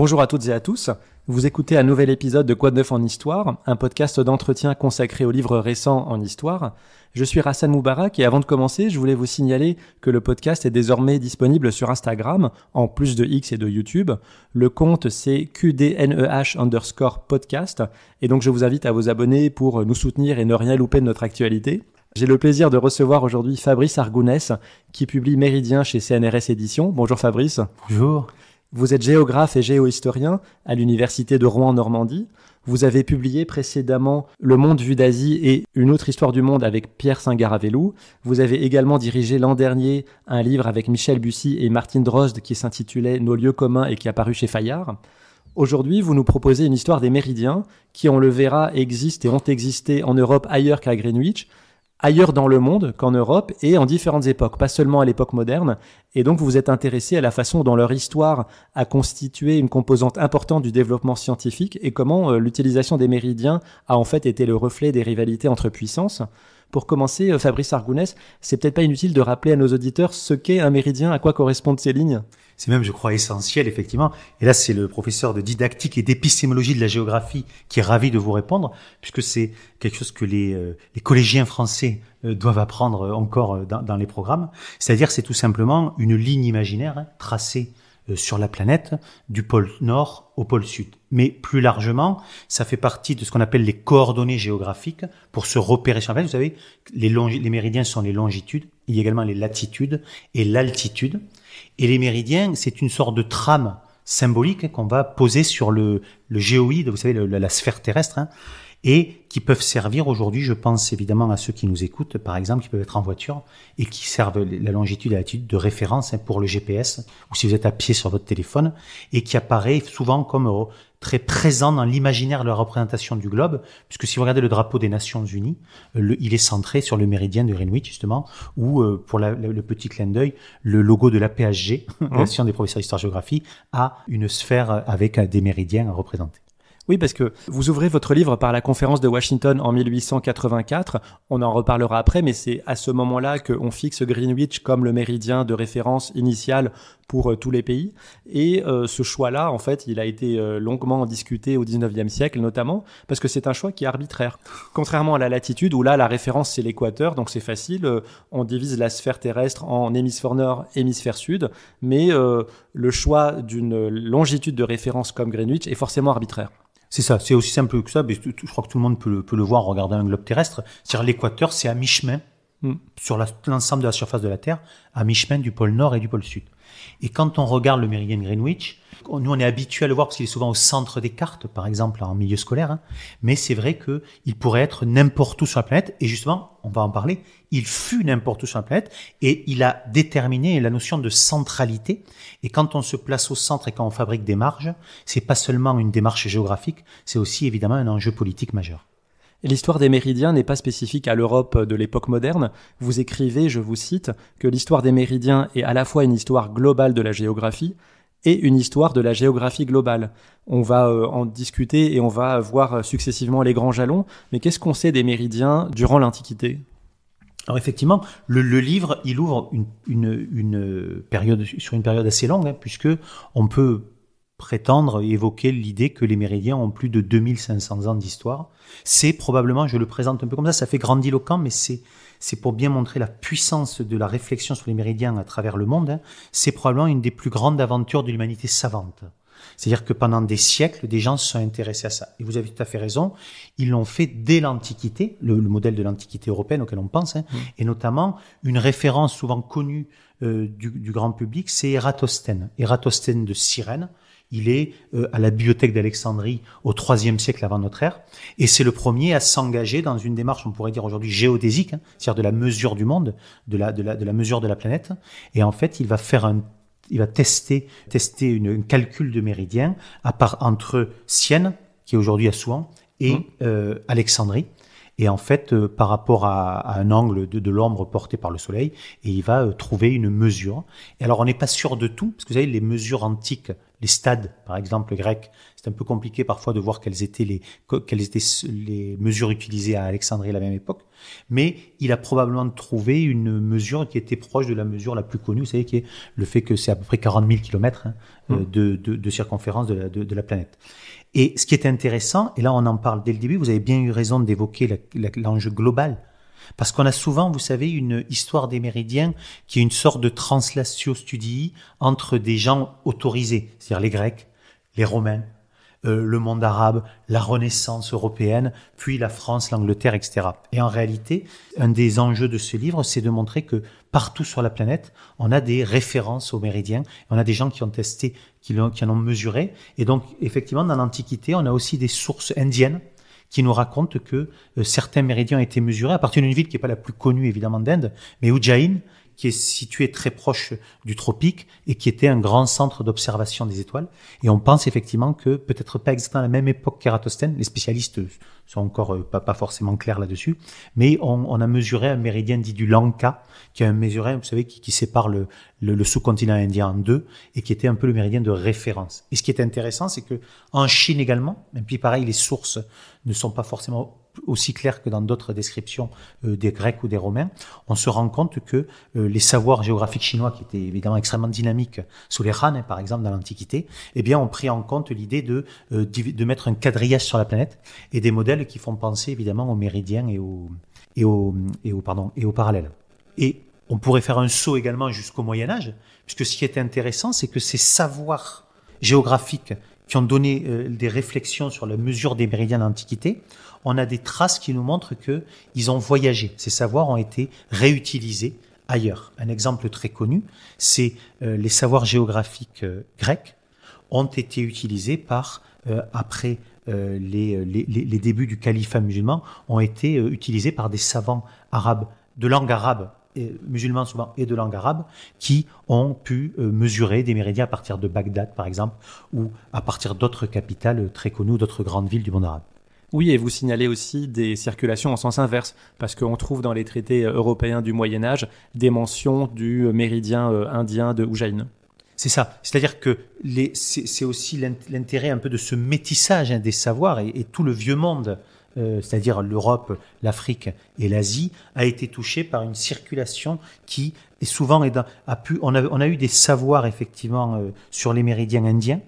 Bonjour à toutes et à tous. Vous écoutez un nouvel épisode de Quoi de neuf en histoire, un podcast d'entretien consacré aux livres récents en histoire. Je suis Hassan Moubarak et avant de commencer, je voulais vous signaler que le podcast est désormais disponible sur Instagram, en plus de X et de YouTube. Le compte c'est QDNEH_podcast et donc je vous invite à vous abonner pour nous soutenir et ne rien louper de notre actualité. J'ai le plaisir de recevoir aujourd'hui Fabrice Argounès qui publie Méridien chez CNRS Éditions. Bonjour Fabrice. Bonjour. Vous êtes géographe et géohistorien à l'université de Rouen en Normandie. Vous avez publié précédemment Le Monde vu d'Asie et Une autre histoire du monde avec Pierre Saint-Garavelou. Vous avez également dirigé l'an dernier un livre avec Michel Bussy et Martine Drozd qui s'intitulait Nos lieux communs et qui a paru chez Fayard. Aujourd'hui, vous nous proposez une histoire des Méridiens qui, on le verra, existent et ont existé en Europe ailleurs qu'à Greenwich, ailleurs dans le monde qu'en Europe et en différentes époques, pas seulement à l'époque moderne. Et donc vous vous êtes intéressé à la façon dont leur histoire a constitué une composante importante du développement scientifique et comment l'utilisation des méridiens a en fait été le reflet des rivalités entre puissances. Pour commencer, Fabrice Argounès, c'est peut-être pas inutile de rappeler à nos auditeurs ce qu'est un méridien, à quoi correspondent ces lignes. C'est même, je crois, essentiel, effectivement. Et là, c'est le professeur de didactique et d'épistémologie de la géographie qui est ravi de vous répondre, puisque c'est quelque chose que les collégiens français doivent apprendre encore dans les programmes. C'est-à-dire, c'est tout simplement une ligne imaginaire tracée sur la planète du pôle nord au pôle sud. Mais plus largement, ça fait partie de ce qu'on appelle les coordonnées géographiques pour se repérer sur la planète. Vous savez, les méridiens sont les longitudes, il y a également les latitudes et l'altitude. Et les méridiens, c'est une sorte de trame symbolique qu'on va poser sur le géoïde, vous savez, la sphère terrestre, et qui peuvent servir aujourd'hui, je pense évidemment à ceux qui nous écoutent, par exemple, qui peuvent être en voiture et qui servent la longitude et la latitude de référence pour le GPS, ou si vous êtes à pied sur votre téléphone, et qui apparaît souvent comme très présent dans l'imaginaire de la représentation du globe, puisque si vous regardez le drapeau des Nations Unies, il est centré sur le méridien de Greenwich, justement, ou pour le petit clin d'œil, le logo de la PHG, l'Association des professeurs d'histoire-géographie, a une sphère avec des méridiens à représenter. Oui, parce que vous ouvrez votre livre par la conférence de Washington en 1884. On en reparlera après, mais c'est à ce moment-là qu'on fixe Greenwich comme le méridien de référence initial pour tous les pays. Et ce choix-là, en fait, il a été longuement discuté au 19e siècle, notamment parce que c'est un choix qui est arbitraire. Contrairement à la latitude, où là, la référence, c'est l'équateur, donc c'est facile. On divise la sphère terrestre en hémisphère nord, hémisphère sud. Mais le choix d'une longitude de référence comme Greenwich est forcément arbitraire. C'est ça, c'est aussi simple que ça, mais je crois que tout le monde peut le voir en regardant un globe terrestre. C'est-à-dire l'équateur, c'est à mi-chemin sur l'ensemble de la surface de la Terre, à mi-chemin du pôle nord et du pôle sud. Et quand on regarde le méridien de Greenwich, nous on est habitué à le voir parce qu'il est souvent au centre des cartes, par exemple en milieu scolaire, mais c'est vrai qu'il pourrait être n'importe où sur la planète, et justement, on va en parler, il fut n'importe où sur la planète, et il a déterminé la notion de centralité, et quand on se place au centre et quand on fabrique des marges, c'est pas seulement une démarche géographique, c'est aussi évidemment un enjeu politique majeur. Et l'histoire des méridiens n'est pas spécifique à l'Europe de l'époque moderne. Vous écrivez, je vous cite, que l'histoire des méridiens est à la fois une histoire globale de la géographie et une histoire de la géographie globale. On va en discuter et on va voir successivement les grands jalons. Mais qu'est-ce qu'on sait des méridiens durant l'Antiquité ? Alors effectivement, le livre, il ouvre une période sur une période assez longue, puisque on peut prétendre et évoquer l'idée que les méridiens ont plus de 2500 ans d'histoire. C'est probablement, je le présente un peu comme ça fait grandiloquent, mais c'est pour bien montrer la puissance de la réflexion sur les méridiens à travers le monde. C'est probablement une des plus grandes aventures de l'humanité savante. C'est-à-dire que pendant des siècles, des gens se sont intéressés à ça. Et vous avez tout à fait raison, ils l'ont fait dès l'Antiquité, le modèle de l'Antiquité européenne auquel on pense, et notamment une référence souvent connue du grand public, c'est Ératosthène. Ératosthène de Cyrène. Il est à la bibliothèque d'Alexandrie au IIIe siècle avant notre ère, et c'est le premier à s'engager dans une démarche, on pourrait dire aujourd'hui géodésique, c'est-à-dire de la mesure du monde, de la mesure de la planète. Et en fait, il va tester un calcul de méridien entre Sienne, qui est aujourd'hui à Souan, et Alexandrie. Et en fait, par rapport à un angle de l'ombre porté par le soleil, et il va trouver une mesure. Et alors, on n'est pas sûr de tout, parce que vous savez, les mesures antiques les stades, par exemple, grecs. C'est un peu compliqué parfois de voir quelles étaient les mesures utilisées à Alexandrie à la même époque. Mais il a probablement trouvé une mesure qui était proche de la mesure la plus connue, vous savez, qui est le fait que c'est à peu près 40 000 kilomètres de circonférence de la planète. Et ce qui est intéressant, et là on en parle dès le début, vous avez bien eu raison d'évoquer l'enjeu global. Parce qu'on a souvent, vous savez, une histoire des méridiens qui est une sorte de translatio studii entre des gens autorisés, c'est-à-dire les Grecs, les Romains, le monde arabe, la Renaissance européenne, puis la France, l'Angleterre, etc. Et en réalité, un des enjeux de ce livre, c'est de montrer que partout sur la planète, on a des références aux méridiens, on a des gens qui ont testé, qui en ont mesuré. Et donc, effectivement, dans l'Antiquité, on a aussi des sources indiennes qui nous raconte que certains méridiens ont été mesurés à partir d'une ville qui n'est pas la plus connue évidemment d'Inde, mais Ujjain, qui est située très proche du tropique et qui était un grand centre d'observation des étoiles. Et on pense effectivement que peut-être pas exactement à la même époque qu'Ératosthène, les spécialistes sont encore pas forcément clairs là-dessus, mais on a mesuré un méridien dit du Lanka, qui est un méridien, vous savez, qui sépare le sous-continent indien en deux et qui était un peu le méridien de référence. Et ce qui est intéressant, c'est que en Chine également, même puis pareil, les sources ne sont pas forcément aussi claires que dans d'autres descriptions des Grecs ou des Romains, on se rend compte que les savoirs géographiques chinois, qui étaient évidemment extrêmement dynamiques sous les Han, par exemple, dans l'Antiquité, eh bien, ont pris en compte l'idée de mettre un quadrillage sur la planète et des modèles qui font penser évidemment aux méridiens et aux parallèles. Et on pourrait faire un saut également jusqu'au Moyen-Âge, puisque ce qui est intéressant, c'est que ces savoirs géographiques qui ont donné des réflexions sur la mesure des méridiens de l'Antiquité, on a des traces qui nous montrent qu'ils ont voyagé. Ces savoirs ont été réutilisés ailleurs. Un exemple très connu, c'est les savoirs géographiques grecs ont été utilisés après les débuts du califat musulman, ont été utilisés par des savants arabes de langue arabe, musulmans souvent et de langue arabe, qui ont pu mesurer des méridiens à partir de Bagdad, par exemple, ou à partir d'autres capitales très connues, d'autres grandes villes du monde arabe. Oui, et vous signalez aussi des circulations en sens inverse, parce qu'on trouve dans les traités européens du Moyen-Âge des mentions du méridien indien de Ujjain. C'est ça. C'est-à-dire que c'est aussi l'intérêt un peu de ce métissage des savoirs et tout le vieux monde, c'est-à-dire l'Europe, l'Afrique et l'Asie, a été touché par une circulation qui est souvent on a eu des savoirs effectivement sur les méridiens indiens,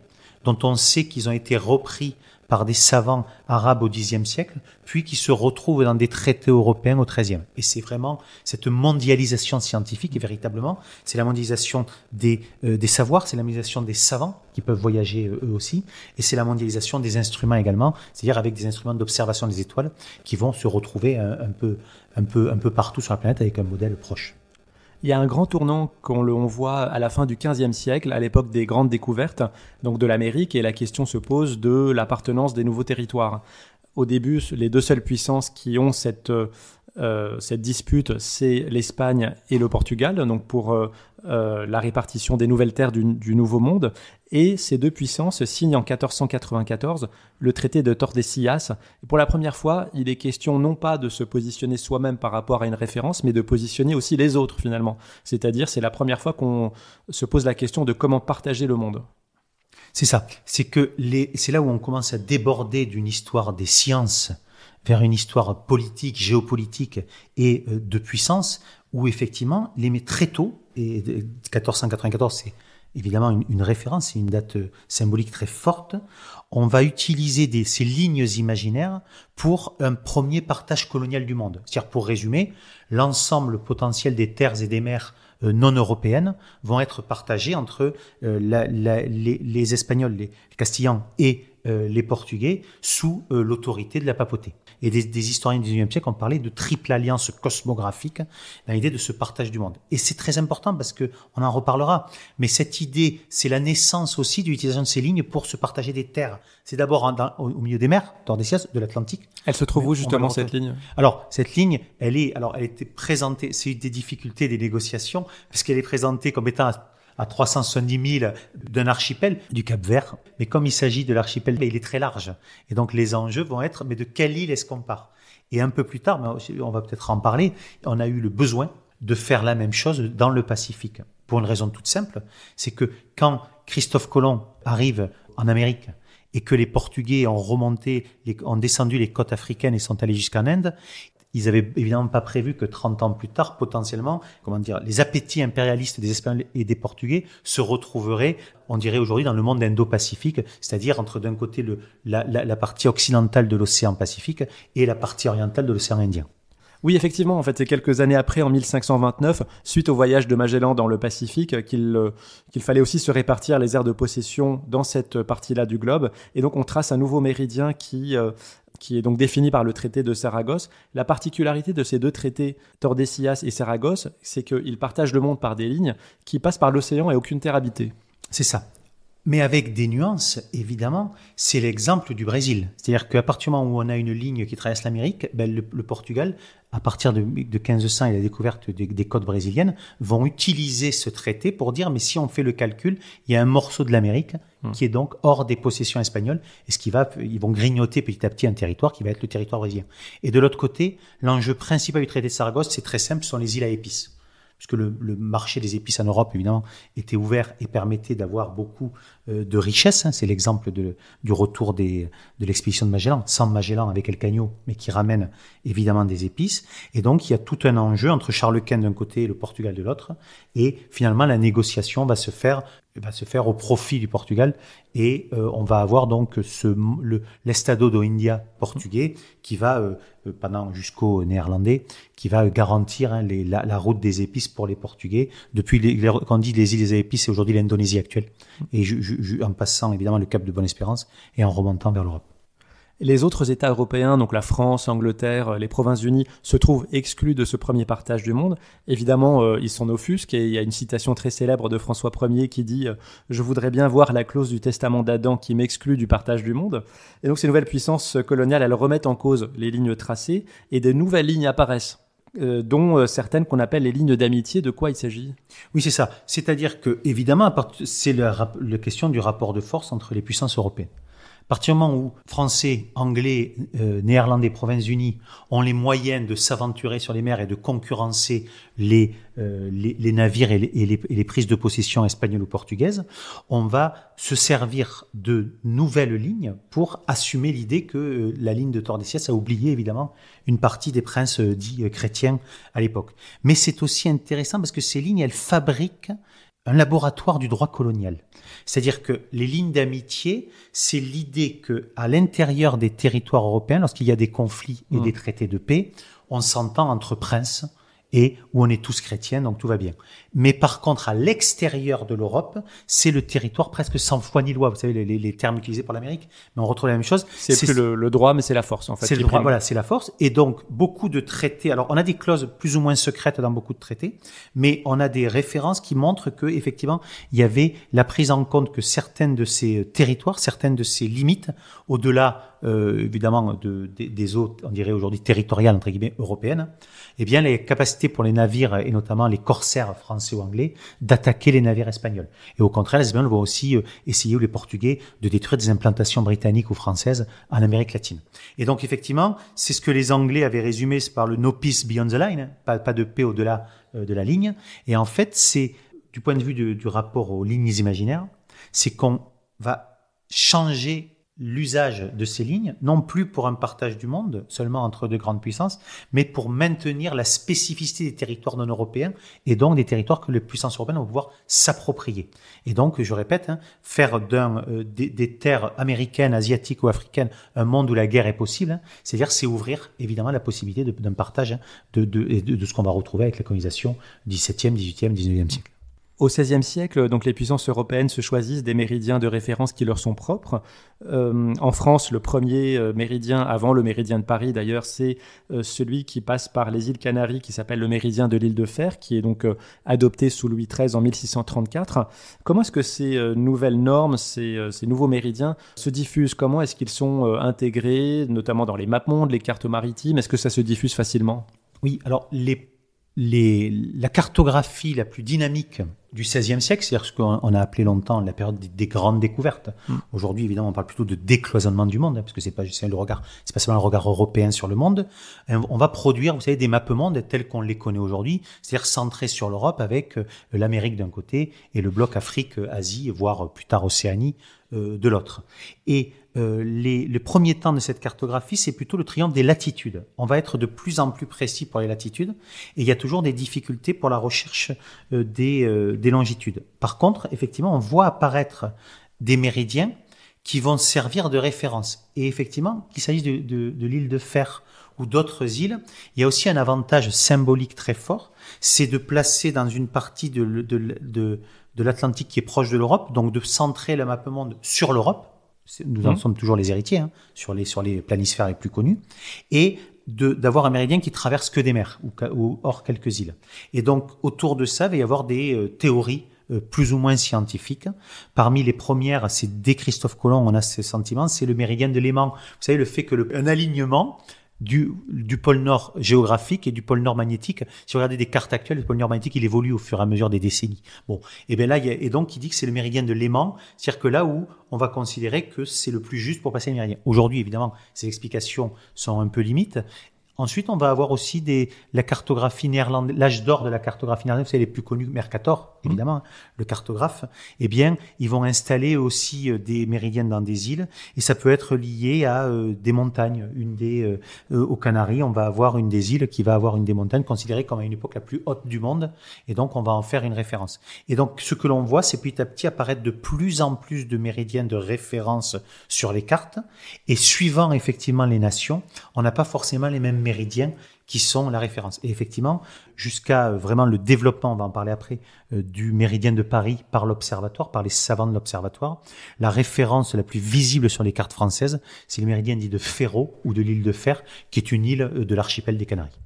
dont on sait qu'ils ont été repris par des savants arabes au Xe siècle, puis qui se retrouvent dans des traités européens au XIIIe. Et c'est vraiment cette mondialisation scientifique, et véritablement, c'est la mondialisation des savoirs, c'est la mondialisation des savants qui peuvent voyager eux aussi, et c'est la mondialisation des instruments également, c'est-à-dire avec des instruments d'observation des étoiles qui vont se retrouver un peu partout sur la planète avec un modèle proche. Il y a un grand tournant qu'on voit à la fin du XVe siècle, à l'époque des grandes découvertes, donc de l'Amérique, et la question se pose de l'appartenance des nouveaux territoires. Au début, les deux seules puissances qui ont cette dispute, c'est l'Espagne et le Portugal, donc pour la répartition des nouvelles terres du Nouveau Monde. Et ces deux puissances signent en 1494 le traité de Tordesillas. Et pour la première fois, il est question non pas de se positionner soi-même par rapport à une référence, mais de positionner aussi les autres finalement. C'est-à-dire, c'est la première fois qu'on se pose la question de comment partager le monde. C'est ça. C'est là où on commence à déborder d'une histoire des sciences vers une histoire politique, géopolitique et de puissance, où effectivement, très tôt, et 1494, c'est évidemment une référence, c'est une date symbolique très forte, on va utiliser ces lignes imaginaires pour un premier partage colonial du monde. C'est-à-dire, pour résumer, l'ensemble potentiel des terres et des mers non européennes vont être partagées entre les Espagnols, les Castillans et les Portugais sous l'autorité de la papauté. Et des historiens du XIXe siècle ont parlé de triple alliance cosmographique dans l'idée de ce partage du monde. Et c'est très important parce que on en reparlera. Mais cette idée, c'est la naissance aussi de l'utilisation de ces lignes pour se partager des terres. C'est d'abord au milieu des mers, Tordesillas, de l'Atlantique. Elle se trouve où justement cette ligne ? Alors cette ligne, elle était présentée. C'est une des difficultés des négociations parce qu'elle est présentée comme étant à 370 000 d'un archipel du Cap-Vert. Mais comme il s'agit de l'archipel, il est très large. Et donc les enjeux vont être, mais de quelle île est-ce qu'on part ? Et un peu plus tard, mais on va peut-être en parler, on a eu le besoin de faire la même chose dans le Pacifique. Pour une raison toute simple, c'est que quand Christophe Colomb arrive en Amérique et que les Portugais ont descendu les côtes africaines et sont allés jusqu'en Inde, ils avaient évidemment pas prévu que 30 ans plus tard, potentiellement, les appétits impérialistes des Espagnols et des Portugais se retrouveraient, on dirait aujourd'hui, dans le monde indo-pacifique, c'est-à-dire entre d'un côté la partie occidentale de l'océan Pacifique et la partie orientale de l'océan Indien. Oui, effectivement, en fait, c'est quelques années après, en 1529, suite au voyage de Magellan dans le Pacifique, qu'il fallait aussi se répartir les aires de possession dans cette partie-là du globe. Et donc, on trace un nouveau méridien qui est donc défini par le traité de Saragosse. La particularité de ces deux traités, Tordesillas et Saragosse, c'est qu'ils partagent le monde par des lignes qui passent par l'océan et aucune terre habitée. C'est ça. Mais avec des nuances, évidemment, c'est l'exemple du Brésil. C'est-à-dire qu'à partir du moment où on a une ligne qui traverse l'Amérique, le Portugal, à partir de 1500 et la découverte des côtes brésiliennes, vont utiliser ce traité pour dire, mais si on fait le calcul, il y a un morceau de l'Amérique qui est donc hors des possessions espagnoles, et ils vont grignoter petit à petit un territoire qui va être le territoire brésilien. Et de l'autre côté, l'enjeu principal du traité de Saragosse, c'est très simple, ce sont les îles à épices. Puisque le marché des épices en Europe, évidemment, était ouvert et permettait d'avoir beaucoup de richesses. C'est l'exemple du retour de l'expédition de Magellan, sans Magellan avec El Caño, mais qui ramène évidemment des épices. Et donc, il y a tout un enjeu entre Charles Quint d'un côté et le Portugal de l'autre. Et finalement, la négociation va se faire au profit du Portugal, et on va avoir donc l'Estado do Índia portugais qui va jusqu'au néerlandais, qui va garantir la route des épices pour les Portugais depuis quand on dit les îles des épices, c'est aujourd'hui l'Indonésie actuelle, et en passant évidemment le cap de Bonne-Espérance et en remontant vers l'Europe. Les autres États européens, donc la France, l'Angleterre, les Provinces-Unies, se trouvent exclus de ce premier partage du monde. Évidemment, ils s'en offusquent, et il y a une citation très célèbre de François Ier qui dit « Je voudrais bien voir la clause du testament d'Adam qui m'exclut du partage du monde ». Et donc ces nouvelles puissances coloniales, elles remettent en cause les lignes tracées, et de nouvelles lignes apparaissent, dont certaines qu'on appelle les lignes d'amitié. De quoi il s'agit ? Oui, c'est ça. C'est-à-dire que, évidemment, c'est la question du rapport de force entre les puissances européennes. À partir du moment où Français, Anglais, Néerlandais, Provinces-Unies ont les moyens de s'aventurer sur les mers et de concurrencer les navires et les prises de possession espagnoles ou portugaises, on va se servir de nouvelles lignes pour assumer l'idée que la ligne de Tordesillas a oublié évidemment une partie des princes dits chrétiens à l'époque. Mais c'est aussi intéressant parce que ces lignes, elles fabriquent un laboratoire du droit colonial. C'est-à-dire que les lignes d'amitié, c'est l'idée que à l'intérieur des territoires européens, lorsqu'il y a des conflits et des traités de paix, on s'entend entre princes et où on est tous chrétiens, donc tout va bien. Mais par contre, à l'extérieur de l'Europe, c'est le territoire presque sans foi ni loi. Vous savez, les termes utilisés pour l'Amérique, mais on retrouve la même chose. C'est plus le droit, mais c'est la force, en fait. C'est le droit, voilà, c'est la force. Et donc, beaucoup de traités, alors on a des clauses plus ou moins secrètes dans beaucoup de traités, mais on a des références qui montrent que, effectivement, il y avait la prise en compte que certaines de ces territoires, certaines de ces limites, au-delà, évidemment, des eaux, on dirait aujourd'hui territoriales, entre guillemets, européennes, eh bien, les capacités pour les navires, et notamment les corsaires français ou anglais, d'attaquer les navires espagnols. Et au contraire, les Espagnols vont aussi essayer, ou les Portugais, de détruire des implantations britanniques ou françaises en Amérique latine. Et donc, effectivement, c'est ce que les Anglais avaient résumé par le no peace beyond the line, pas de paix au-delà de la ligne. Et en fait, c'est, du point de vue du rapport aux lignes imaginaires, c'est qu'on va changer l'usage de ces lignes, non plus pour un partage du monde, seulement entre deux grandes puissances, mais pour maintenir la spécificité des territoires non européens, et donc des territoires que les puissances européennes vont pouvoir s'approprier. Et donc, je répète, faire des terres américaines, asiatiques ou africaines un monde où la guerre est possible, c'est-à-dire c'est ouvrir évidemment la possibilité d'un partage de ce qu'on va retrouver avec la colonisation du XVIIe, XVIIIe, XIXe siècle. Au XVIe siècle, donc les puissances européennes se choisissent des méridiens de référence qui leur sont propres. En France, le premier méridien, avant le méridien de Paris d'ailleurs, c'est celui qui passe par les îles Canaries, qui s'appelle le méridien de l'île de Fer, qui est donc adopté sous Louis XIII en 1634. Comment est-ce que ces nouvelles normes, ces nouveaux méridiens se diffusent ? Comment est-ce qu'ils sont intégrés, notamment dans les mappemondes, les cartes maritimes ? Est-ce que ça se diffuse facilement ? Oui, alors la cartographie la plus dynamique du XVIe siècle, c'est-à-dire ce qu'on a appelé longtemps la période des grandes découvertes. Aujourd'hui, évidemment, on parle plutôt de décloisonnement du monde, parce que c'est pas seulement le regard européen sur le monde. On va produire, vous savez, des mappe-mondes tels qu'on les connaît aujourd'hui, c'est-à-dire centrés sur l'Europe avec l'Amérique d'un côté et le bloc Afrique-Asie, voire plus tard Océanie de l'autre. Et le premier temps de cette cartographie, c'est plutôt le triangle des latitudes. On va être de plus en plus précis pour les latitudes, et il y a toujours des difficultés pour la recherche des longitudes. Par contre, effectivement, on voit apparaître des méridiens qui vont servir de référence. Et effectivement, qu'il s'agisse de l'île de Fer ou d'autres îles, il y a aussi un avantage symbolique très fort, c'est de placer dans une partie de l'Atlantique qui est proche de l'Europe, donc de centrer le mappe-monde sur l'Europe. Nous en sommes toujours les héritiers, sur les planisphères les plus connus, et d'avoir un méridien qui traverse que des mers ou hors quelques îles. Et donc autour de ça, il va y avoir des théories plus ou moins scientifiques. Parmi les premières, c'est dès Christophe Colomb, on a ce sentiment, c'est le méridien de Léman. Vous savez, le fait que un alignement du pôle nord géographique et du pôle nord magnétique. Si vous regardez des cartes actuelles, le pôle nord magnétique, il évolue au fur et à mesure des décennies. Bon, et bien là, et donc il dit que c'est le méridien de Léman, c'est-à-dire que là où on va considérer que c'est le plus juste pour passer le méridien. Aujourd'hui, évidemment, ces explications sont un peu limites. Ensuite, on va avoir aussi la cartographie néerlandaise, l'âge d'or de la cartographie néerlandaise, c'est les plus connus, Mercator, évidemment, le cartographe. Eh bien, ils vont installer aussi des méridiens dans des îles, et ça peut être lié à des montagnes. Aux Canaries, on va avoir une des îles qui va avoir une des montagnes considérée comme à une époque la plus haute du monde, et donc on va en faire une référence. Et donc, ce que l'on voit, c'est petit à petit apparaître de plus en plus de méridiens de référence sur les cartes, et suivant effectivement les nations, on n'a pas forcément les mêmes méridiens qui sont la référence. Et effectivement, jusqu'à vraiment le développement, on va en parler après, du méridien de Paris par l'observatoire, par les savants de l'observatoire, la référence la plus visible sur les cartes françaises, c'est le méridien dit de Ferro ou de l'île de Fer, qui est une île de l'archipel des Canaries.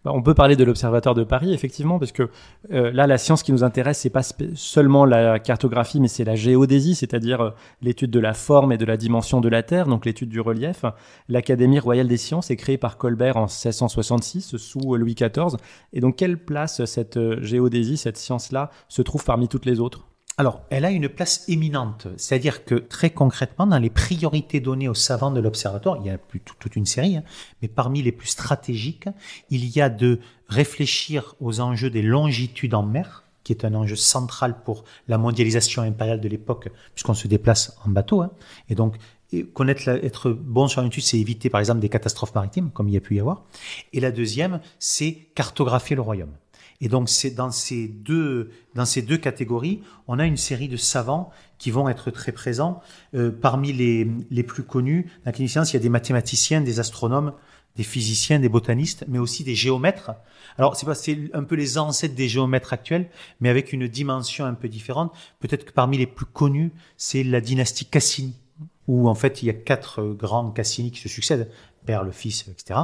On peut parler de l'Observatoire de Paris, effectivement, parce que là, la science qui nous intéresse, c'est pas seulement la cartographie, mais c'est la géodésie, c'est-à-dire l'étude de la forme et de la dimension de la Terre, donc l'étude du relief. L'Académie royale des sciences est créée par Colbert en 1666, sous Louis XIV. Et donc, quelle place cette géodésie, cette science-là, se trouve parmi toutes les autres ? Alors, elle a une place éminente, c'est-à-dire que très concrètement, dans les priorités données aux savants de l'Observatoire, il y a toute une série, mais parmi les plus stratégiques, il y a de réfléchir aux enjeux des longitudes en mer, qui est un enjeu central pour la mondialisation impériale de l'époque, puisqu'on se déplace en bateau, et donc être bon sur la longitude, c'est éviter par exemple des catastrophes maritimes, comme il y a pu y avoir. Et la deuxième, c'est cartographier le royaume. Et donc, c'est dans ces deux catégories, on a une série de savants qui vont être très présents. Parmi les plus connus, dans la clinique science, il y a des mathématiciens, des astronomes, des physiciens, des botanistes, mais aussi des géomètres. Alors, c'est un peu les ancêtres des géomètres actuels, mais avec une dimension un peu différente. Peut-être que parmi les plus connus, c'est la dynastie Cassini, où en fait, il y a 4 grands Cassini qui se succèdent. Père, le fils, etc.,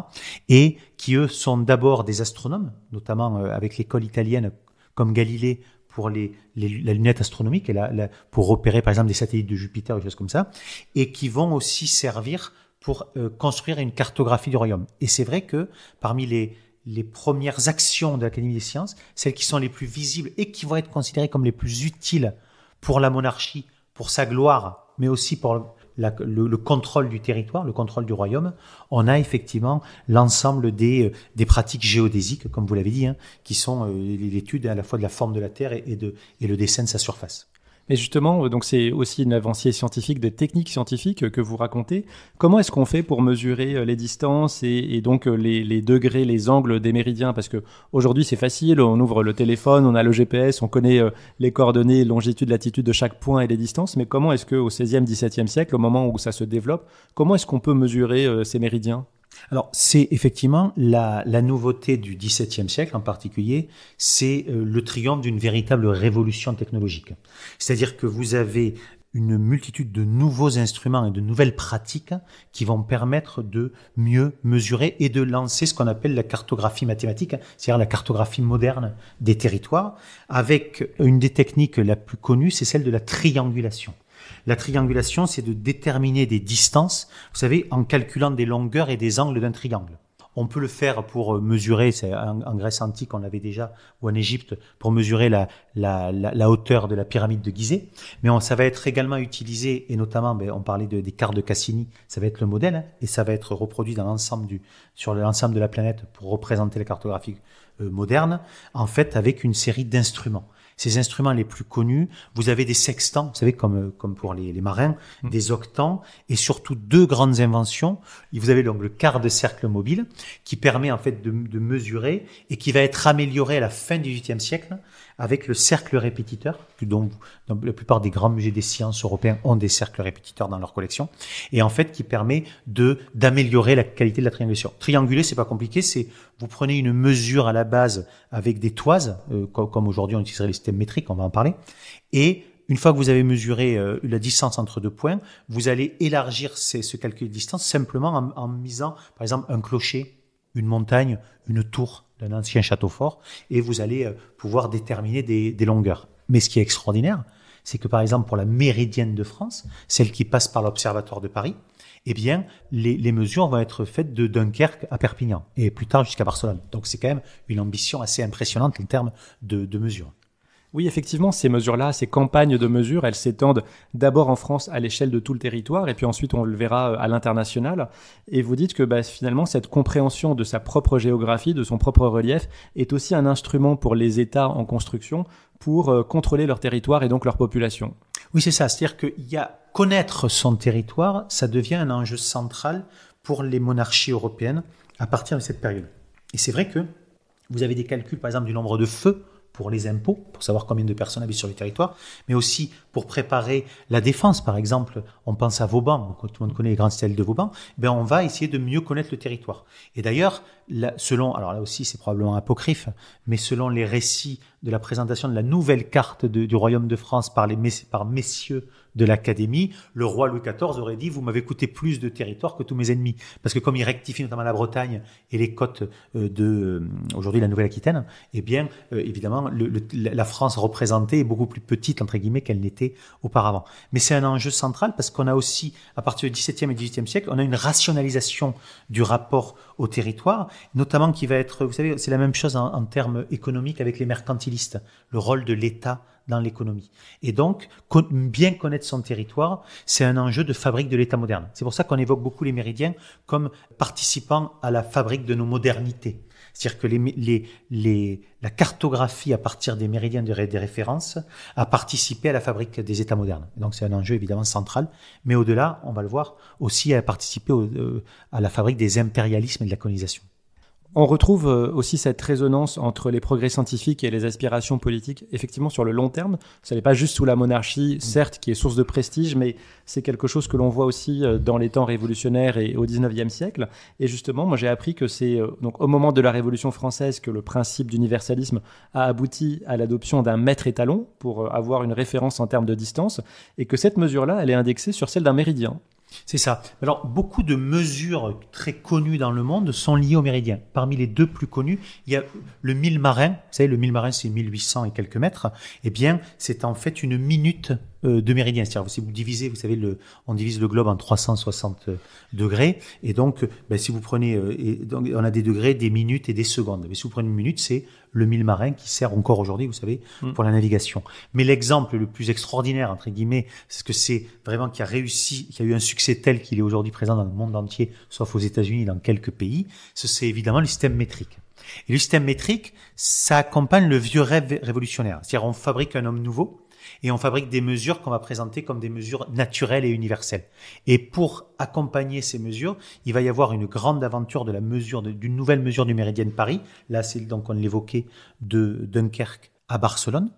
et qui, eux, sont d'abord des astronomes, notamment avec l'école italienne, comme Galilée, pour la lunette astronomique, pour repérer, par exemple, des satellites de Jupiter, des choses comme ça, et qui vont aussi servir pour construire une cartographie du royaume. Et c'est vrai que parmi les premières actions de l'Académie des sciences, celles qui sont les plus visibles et qui vont être considérées comme les plus utiles pour la monarchie, pour sa gloire, mais aussi pour le contrôle du territoire, le contrôle du royaume, on a effectivement l'ensemble des pratiques géodésiques, comme vous l'avez dit, qui sont l'étude à la fois de la forme de la Terre et le dessin de sa surface. Mais justement, donc c'est aussi une avancée scientifique, des techniques scientifiques que vous racontez. Comment est-ce qu'on fait pour mesurer les distances et donc les degrés, les angles des méridiens ? Parce que aujourd'hui c'est facile, on ouvre le téléphone, on a le GPS, on connaît les coordonnées, longitude, latitude de chaque point et les distances. Mais comment est-ce qu'au XVIe, XVIIe siècle, au moment où ça se développe, comment est-ce qu'on peut mesurer ces méridiens ? Alors, c'est effectivement la nouveauté du XVIIe siècle en particulier, c'est le triomphe d'une véritable révolution technologique. C'est-à-dire que vous avez une multitude de nouveaux instruments et de nouvelles pratiques qui vont permettre de mieux mesurer et de lancer ce qu'on appelle la cartographie mathématique, c'est-à-dire la cartographie moderne des territoires, avec une des techniques la plus connue, c'est celle de la triangulation. La triangulation, c'est de déterminer des distances, vous savez, en calculant des longueurs et des angles d'un triangle. On peut le faire pour mesurer, c'est en Grèce antique, on l'avait déjà, ou en Égypte, pour mesurer la hauteur de la pyramide de Gizeh. Mais ça va être également utilisé, et notamment, on parlait des cartes de Cassini, ça va être le modèle, hein, et ça va être reproduit sur l'ensemble de la planète pour représenter la cartographie moderne, en fait, avec une série d'instruments. Ces instruments les plus connus, vous avez des sextants, vous savez, comme pour les marins, des octants, et surtout 2 grandes inventions. Vous avez donc le quart de cercle mobile, qui permet en fait de mesurer, et qui va être amélioré à la fin du XVIIIe siècle, avec le cercle répétiteur, dont la plupart des grands musées des sciences européens ont des cercles répétiteurs dans leur collection, et en fait qui permet d'améliorer la qualité de la triangulation. Trianguler, c'est pas compliqué, c'est vous prenez une mesure à la base avec des toises, comme aujourd'hui on utiliserait les systèmes métriques, on va en parler, et une fois que vous avez mesuré la distance entre 2 points, vous allez élargir ce calcul de distance simplement en misant, par exemple, un clocher, une montagne, une tour d'un ancien château fort, et vous allez pouvoir déterminer des longueurs. Mais ce qui est extraordinaire, c'est que par exemple pour la méridienne de France, celle qui passe par l'Observatoire de Paris, eh bien les mesures vont être faites de Dunkerque à Perpignan, et plus tard jusqu'à Barcelone. Donc c'est quand même une ambition assez impressionnante en termes de mesures. Oui, effectivement, ces mesures-là, ces campagnes de mesures, elles s'étendent d'abord en France à l'échelle de tout le territoire, et puis ensuite on le verra à l'international. Et vous dites que finalement, cette compréhension de sa propre géographie, de son propre relief, est aussi un instrument pour les États en construction pour contrôler leur territoire et donc leur population. Oui, c'est ça. C'est-à-dire connaître son territoire, ça devient un enjeu central pour les monarchies européennes à partir de cette période. Et c'est vrai que vous avez des calculs, par exemple, du nombre de feux pour les impôts, pour savoir combien de personnes habitent sur le territoire, mais aussi pour préparer la défense. Par exemple, on pense à Vauban, tout le monde connaît les grandes citadelles de Vauban, on va essayer de mieux connaître le territoire. Et d'ailleurs, alors là aussi c'est probablement apocryphe, mais selon les récits de la présentation de la nouvelle carte du royaume de France par messieurs de l'Académie, le roi Louis XIV aurait dit « Vous m'avez coûté plus de territoire que tous mes ennemis ». Parce que comme il rectifie notamment la Bretagne et les côtes aujourd'hui la Nouvelle-Aquitaine, évidemment, la France représentée est beaucoup plus petite, entre guillemets, qu'elle n'était auparavant. Mais c'est un enjeu central parce qu'on a aussi, à partir du XVIIe et XVIIIe siècle, on a une rationalisation du rapport au territoire, notamment qui va être, vous savez, c'est la même chose en termes économiques avec les mercantilistes, le rôle de l'État dans l'économie. Et donc, bien connaître son territoire, c'est un enjeu de fabrique de l'État moderne. C'est pour ça qu'on évoque beaucoup les méridiens comme participant à la fabrique de nos modernités. C'est-à-dire que la cartographie à partir des méridiens des références a participé à la fabrique des États modernes. Et donc c'est un enjeu évidemment central, mais au-delà, on va le voir, aussi a participé à la fabrique des impérialismes et de la colonisation. On retrouve aussi cette résonance entre les progrès scientifiques et les aspirations politiques, effectivement sur le long terme. Ce n'est pas juste sous la monarchie, certes, qui est source de prestige, mais c'est quelque chose que l'on voit aussi dans les temps révolutionnaires et au XIXe siècle. Et justement, moi j'ai appris que c'est donc au moment de la Révolution française que le principe d'universalisme a abouti à l'adoption d'un mètre étalon pour avoir une référence en termes de distance, et que cette mesure-là, elle est indexée sur celle d'un méridien. C'est ça. Alors, beaucoup de mesures très connues dans le monde sont liées au méridien. Parmi les 2 plus connus, il y a le mille marin. Vous savez, le mille marin, c'est 1800 et quelques mètres. Eh bien, c'est en fait une minute de méridien. C'est-à-dire, si vous divisez, vous savez, on divise le globe en 360 degrés. Et donc, si vous prenez, donc, on a des degrés, des minutes et des secondes. Mais si vous prenez une minute, c'est le mille marin qui sert encore aujourd'hui, vous savez, pour la navigation. Mais l'exemple le plus extraordinaire, entre guillemets, c'est que c'est vraiment qui a eu un succès tel qu'il est aujourd'hui présent dans le monde entier, sauf aux États-Unis et dans quelques pays, c'est évidemment le système métrique. Et le système métrique, ça accompagne le vieux rêve révolutionnaire. C'est-à-dire, on fabrique un homme nouveau, et on fabrique des mesures qu'on va présenter comme des mesures naturelles et universelles. Et pour accompagner ces mesures, il va y avoir une grande aventure d'une nouvelle mesure du méridien de Paris. Là, c'est donc, on l'évoquait, de Dunkerque à Barcelone.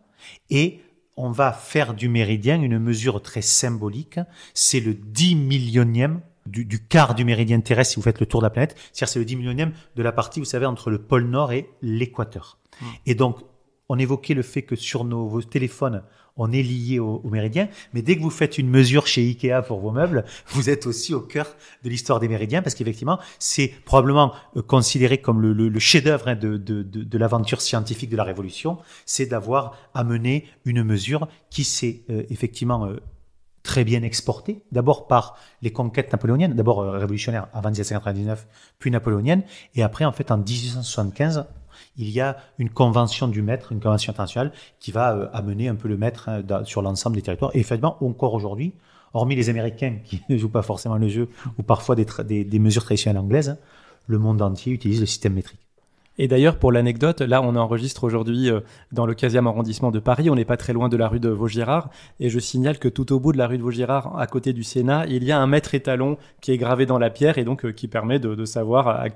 Et on va faire du méridien une mesure très symbolique. C'est le 10 millionième du quart du méridien terrestre si vous faites le tour de la planète. C'est-à-dire, c'est le 10 millionième de la partie, vous savez, entre le pôle Nord et l'équateur. Et donc, on évoquait le fait que sur vos téléphones, on est lié au méridien, mais dès que vous faites une mesure chez Ikea pour vos meubles, vous êtes aussi au cœur de l'histoire des méridiens, parce qu'effectivement, c'est probablement considéré comme le chef-d'œuvre de l'aventure scientifique de la Révolution, c'est d'avoir amené une mesure qui s'est effectivement très bien exportée, d'abord par les conquêtes napoléoniennes, d'abord révolutionnaires avant 1799, puis napoléoniennes, et après, en fait, en 1875, il y a une convention du maître, une convention internationale, qui va amener un peu le maître sur l'ensemble des territoires. Et effectivement, encore aujourd'hui, hormis les Américains qui ne jouent pas forcément le jeu, ou parfois des mesures traditionnelles anglaises, le monde entier utilise le système métrique. Et d'ailleurs, pour l'anecdote, là, on enregistre aujourd'hui dans le 15e arrondissement de Paris. On n'est pas très loin de la rue de Vaugirard. Et je signale que tout au bout de la rue de Vaugirard, à côté du Sénat, il y a un mètre étalon qui est gravé dans la pierre et donc qui permet de savoir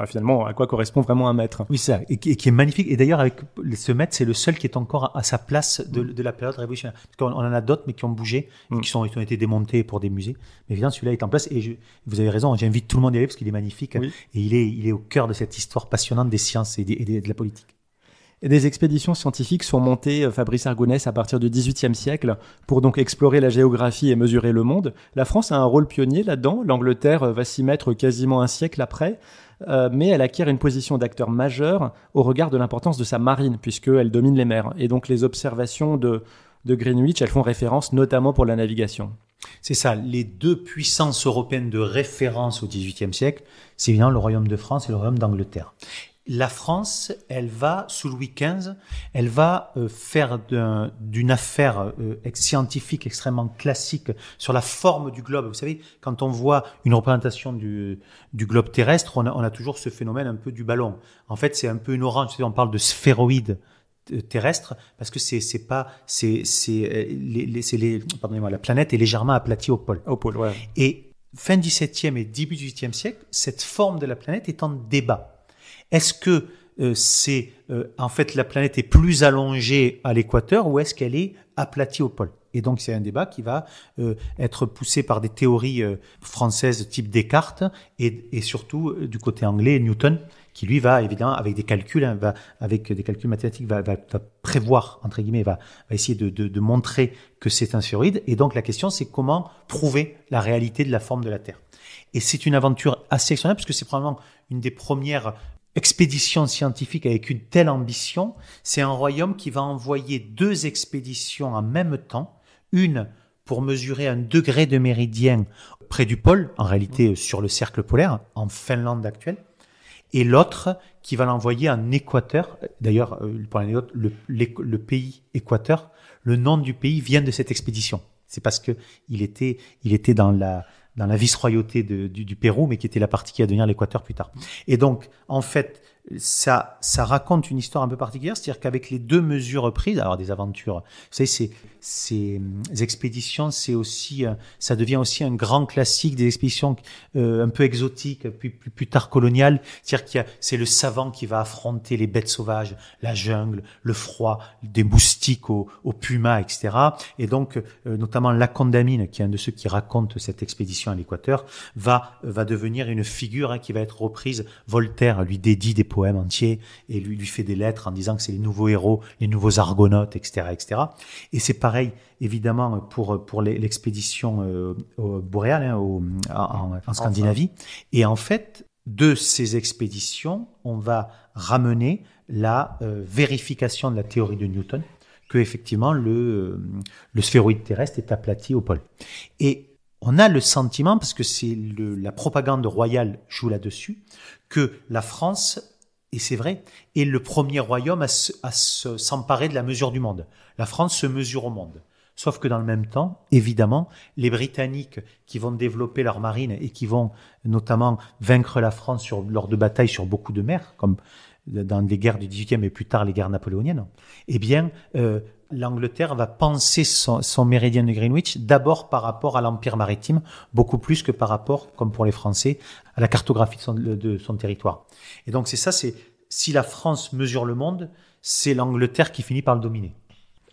finalement à quoi correspond vraiment un mètre. Oui, c'est ça. Et qui est magnifique. Et d'ailleurs, avec ce mètre, c'est le seul qui est encore à sa place de la période révolutionnaire. Parce qu'on en a d'autres, mais qui ont bougé, et qui ont été démontés pour des musées. Mais évidemment, celui-là est en place. Et vous avez raison, j'invite tout le monde à y aller parce qu'il est magnifique. Oui. Et il est au cœur de cette histoire passionnante des sciences et de la politique. Et des expéditions scientifiques sont montées, Fabrice Argounès, à partir du XVIIIe siècle pour donc explorer la géographie et mesurer le monde. La France a un rôle pionnier là-dedans. L'Angleterre va s'y mettre quasiment un siècle après. Mais elle acquiert une position d'acteur majeur au regard de l'importance de sa marine, puisqu'elle domine les mers. Et donc les observations de Greenwich, elles font référence notamment pour la navigation. C'est ça, les deux puissances européennes de référence au XVIIIe siècle, c'est évidemment le Royaume de France et le Royaume d'Angleterre. La France, elle va, sous Louis XV, elle va faire d'une affaire scientifique extrêmement classique sur la forme du globe. Vous savez, quand on voit une représentation du globe terrestre, on a toujours ce phénomène un peu du ballon. En fait, c'est un peu une orange. On parle de sphéroïde terrestre parce que pardonnez-moi, la planète est légèrement aplatie au pôle. Au pôle, ouais. Et fin XVIIe et début XVIIIe siècle, cette forme de la planète est en débat. Est-ce que en fait la planète est plus allongée à l'équateur ou est-ce qu'elle est aplatie au pôle? Et donc c'est un débat qui va être poussé par des théories françaises type Descartes et surtout du côté anglais Newton, qui lui va évidemment avec des calculs, avec des calculs mathématiques, va prévoir, entre guillemets, va essayer de montrer que c'est un sphéroïde. Et donc la question c'est comment prouver la réalité de la forme de la Terre. Et c'est une aventure assez exceptionnelle parce que c'est probablement une des premières expédition scientifique avec une telle ambition. C'est un royaume qui va envoyer 2 expéditions en même temps, une pour mesurer 1 degré de méridien près du pôle, en réalité sur le cercle polaire, en Finlande actuelle, et l'autre qui va l'envoyer en Équateur. D'ailleurs, pour l'anecdote, le pays Équateur, le nom du pays vient de cette expédition. C'est parce que il était dans la vice-royauté du Pérou, mais qui était la partie qui va devenir l'Équateur plus tard. Et donc, en fait, ça raconte une histoire un peu particulière, c'est-à-dire qu'avec les 2 mesures prises, alors des aventures, vous savez, ces expéditions, ça devient aussi un grand classique des expéditions un peu exotiques, puis plus tard coloniales, c'est-à-dire c'est le savant qui va affronter les bêtes sauvages, la jungle, le froid, des moustiques au puma, etc. Et donc, notamment la Condamine, qui est un de ceux qui raconte cette expédition à l'Équateur, va devenir une figure qui va être reprise. Voltaire lui dédie des poèmes entiers et lui fait des lettres en disant que c'est les nouveaux héros, les nouveaux argonautes, etc., etc. Et c'est pareil, évidemment, pour l'expédition boréale en Scandinavie. Et en fait, de ces expéditions, on va ramener la vérification de la théorie de Newton, que effectivement le sphéroïde terrestre est aplati au pôle. Et on a le sentiment, parce que c'est la propagande royale joue là-dessus, que la France, et c'est vrai, est le premier royaume à s'emparer de la mesure du monde. La France se mesure au monde. Sauf que dans le même temps, évidemment, les Britanniques qui vont développer leur marine et qui vont notamment vaincre la France lors de batailles sur beaucoup de mers, comme dans les guerres du XVIIIe et plus tard les guerres napoléoniennes, eh bien, l'Angleterre va penser son méridien de Greenwich d'abord par rapport à l'empire maritime, beaucoup plus que par rapport, comme pour les Français, à la cartographie de son territoire. Et donc c'est ça, si la France mesure le monde, c'est l'Angleterre qui finit par le dominer.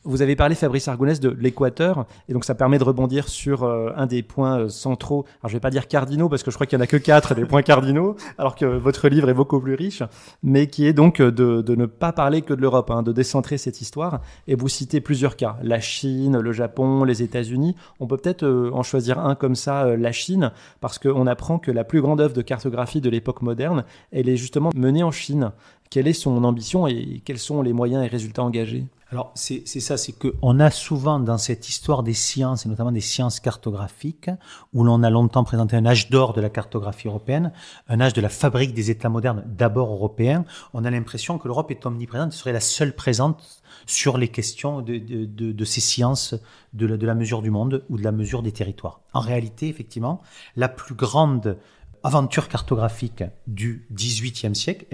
Vous avez parlé, Fabrice Argounès, de l'Équateur, et donc ça permet de rebondir sur un des points centraux. Alors je vais pas dire cardinaux, parce que je crois qu'il y en a que 4 des points cardinaux, alors que votre livre est beaucoup plus riche, mais qui est donc de ne pas parler que de l'Europe, de décentrer cette histoire. Et vous citez plusieurs cas, la Chine, le Japon, les États-Unis. On peut peut-être en choisir un comme ça, la Chine, parce qu'on apprend que la plus grande œuvre de cartographie de l'époque moderne, elle est justement menée en Chine. Quelle est son ambition et quels sont les moyens et résultats engagés ? Alors, c'est ça, c'est que on a souvent dans cette histoire des sciences, et notamment des sciences cartographiques, où l'on a longtemps présenté un âge d'or de la cartographie européenne, un âge de la fabrique des États modernes, d'abord européens, on a l'impression que l'Europe est omniprésente, serait la seule présente sur les questions de ces sciences de la mesure du monde ou de la mesure des territoires. En réalité, effectivement, la plus grande aventure cartographique du XVIIIe siècle,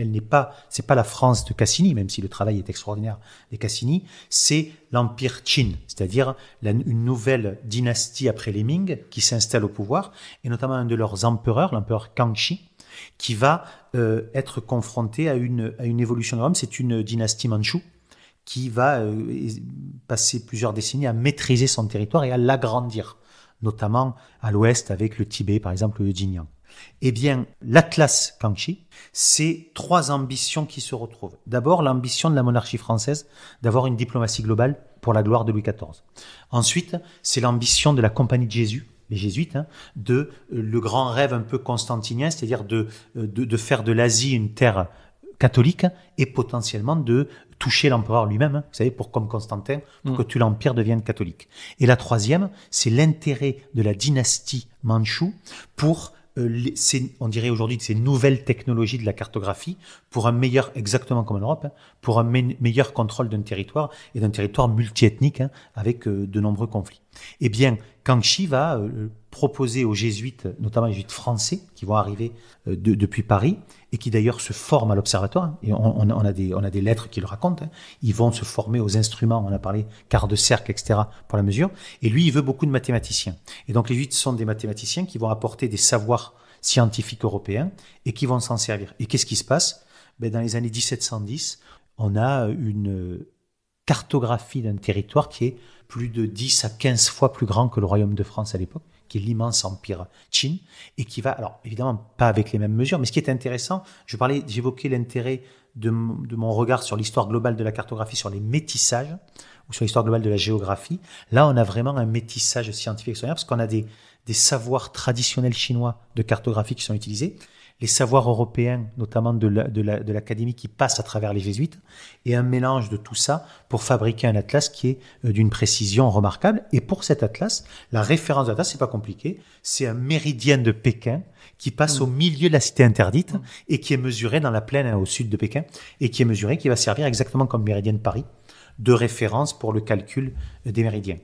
c'est pas la France de Cassini, même si le travail est extraordinaire des Cassini, c'est l'Empire Qin, c'est-à-dire une nouvelle dynastie après les Ming qui s'installe au pouvoir, et notamment un de leurs empereurs, l'empereur Kangxi, qui va être confronté à une évolution de Rome. C'est une dynastie mandchoue qui va passer plusieurs décennies à maîtriser son territoire et à l'agrandir, notamment à l'ouest avec le Tibet, par exemple, le Xinjiang. Eh bien, l'Atlas Kangxi, c'est 3 ambitions qui se retrouvent. D'abord, l'ambition de la monarchie française d'avoir une diplomatie globale pour la gloire de Louis XIV. Ensuite, c'est l'ambition de la Compagnie de Jésus, les jésuites, de le grand rêve un peu constantinien, c'est-à-dire de faire de l'Asie une terre catholique et potentiellement de toucher l'empereur lui-même, vous savez, comme Constantin, pour que tout l'empire devienne catholique. Et la troisième, c'est l'intérêt de la dynastie mandchoue pour on dirait aujourd'hui ces nouvelles technologies de la cartographie pour un meilleur, exactement comme en Europe, pour un meilleur contrôle d'un territoire et d'un territoire multiethnique avec de nombreux conflits. Eh bien, Kangxi va proposer aux jésuites, notamment les jésuites français qui vont arriver depuis Paris et qui d'ailleurs se forment à l'observatoire. Et on a des lettres qui le racontent. Ils vont se former aux instruments, on a parlé quart de cercle, etc. pour la mesure. Et lui, il veut beaucoup de mathématiciens. Et donc les jésuites sont des mathématiciens qui vont apporter des savoirs scientifiques européens et qui vont s'en servir. Et qu'est-ce qui se passe? Dans les années 1710, on a une cartographie d'un territoire qui est plus de 10 à 15 fois plus grand que le royaume de France à l'époque, qui est l'immense empire Qin, et qui va, alors évidemment pas avec les mêmes mesures, mais ce qui est intéressant, j'évoquais l'intérêt de mon regard sur l'histoire globale de la cartographie, sur les métissages, ou sur l'histoire globale de la géographie. Là, on a vraiment un métissage scientifique extraordinaire, parce qu'on a des savoirs traditionnels chinois de cartographie qui sont utilisés, les savoirs européens, notamment de l'académie qui passe à travers les jésuites, et un mélange de tout ça pour fabriquer un atlas qui est d'une précision remarquable. Et pour cet atlas, la référence de l'atlas, c'est pas compliqué, c'est un méridien de Pékin qui passe au milieu de la cité interdite et qui est mesuré dans la plaine au sud de Pékin, et qui est mesuré, qui va servir exactement comme méridien de Paris, de référence pour le calcul des méridiens.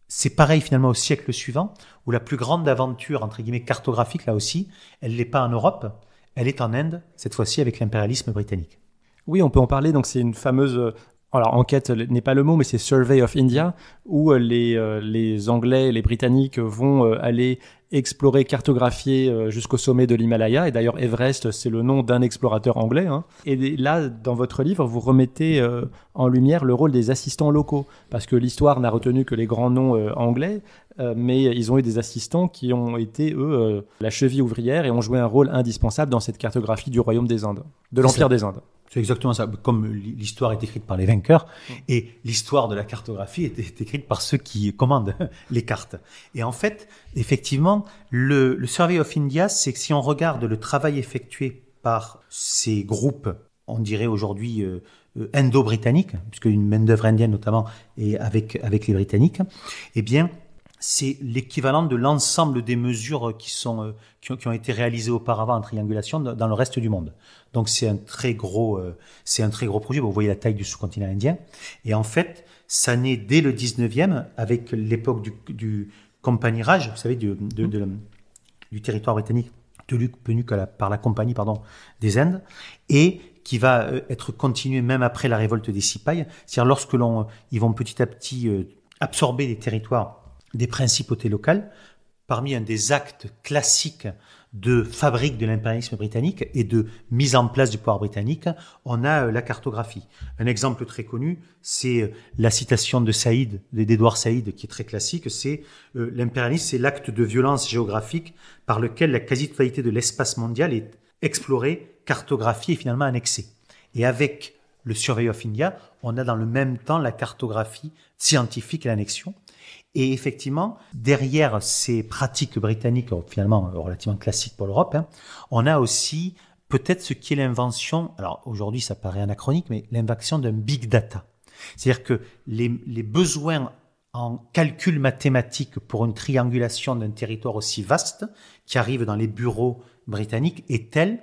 C'est pareil finalement au siècle suivant, où la plus grande aventure, entre guillemets, cartographique, là aussi, elle n'est pas en Europe, elle est en Inde, cette fois-ci avec l'impérialisme britannique. Oui, on peut en parler. Donc c'est une fameuse... Alors enquête n'est pas le mot, mais c'est Survey of India, où les Anglais et les Britanniques vont aller explorer, cartographier jusqu'au sommet de l'Himalaya. Et d'ailleurs, Everest, c'est le nom d'un explorateur anglais. Et là, dans votre livre, vous remettez en lumière le rôle des assistants locaux. Parce que l'histoire n'a retenu que les grands noms anglais, mais ils ont eu des assistants qui ont été, eux, la cheville ouvrière et ont joué un rôle indispensable dans cette cartographie du royaume des Indes, de l'Empire des Indes. C'est exactement ça. Comme l'histoire est écrite par les vainqueurs, et l'histoire de la cartographie est écrite par ceux qui commandent les cartes. Et en fait, effectivement, le Survey of India, c'est que si on regarde le travail effectué par ces groupes, on dirait aujourd'hui indo-britanniques, puisque une main-d'œuvre indienne notamment est avec les Britanniques, eh bien, c'est l'équivalent de l'ensemble des mesures qui ont été réalisées auparavant en triangulation dans le reste du monde. Donc c'est un très gros projet. Vous voyez la taille du sous-continent indien. Et en fait, ça naît dès le 19e avec l'époque du compagnonnage, vous savez, du territoire britannique tenu par la compagnie, des Indes, et qui va être continué même après la révolte des Cipayes. C'est-à-dire ils vont petit à petit absorber les territoires des principautés locales. Parmi un des actes classiques de fabrique de l'impérialisme britannique et de mise en place du pouvoir britannique, on a la cartographie. Un exemple très connu, c'est la citation d'Édouard Saïd, qui est très classique, c'est l'impérialisme, c'est l'acte de violence géographique par lequel la quasi-totalité de l'espace mondial est explorée, cartographiée et finalement annexée. Et avec le Survey of India, on a dans le même temps la cartographie scientifique et l'annexion. Et effectivement, derrière ces pratiques britanniques, finalement relativement classiques pour l'Europe, on a aussi peut-être ce qui est l'invention, alors aujourd'hui ça paraît anachronique, mais l'invention d'un big data. C'est-à-dire que les besoins en calcul mathématique pour une triangulation d'un territoire aussi vaste qui arrive dans les bureaux britanniques est tel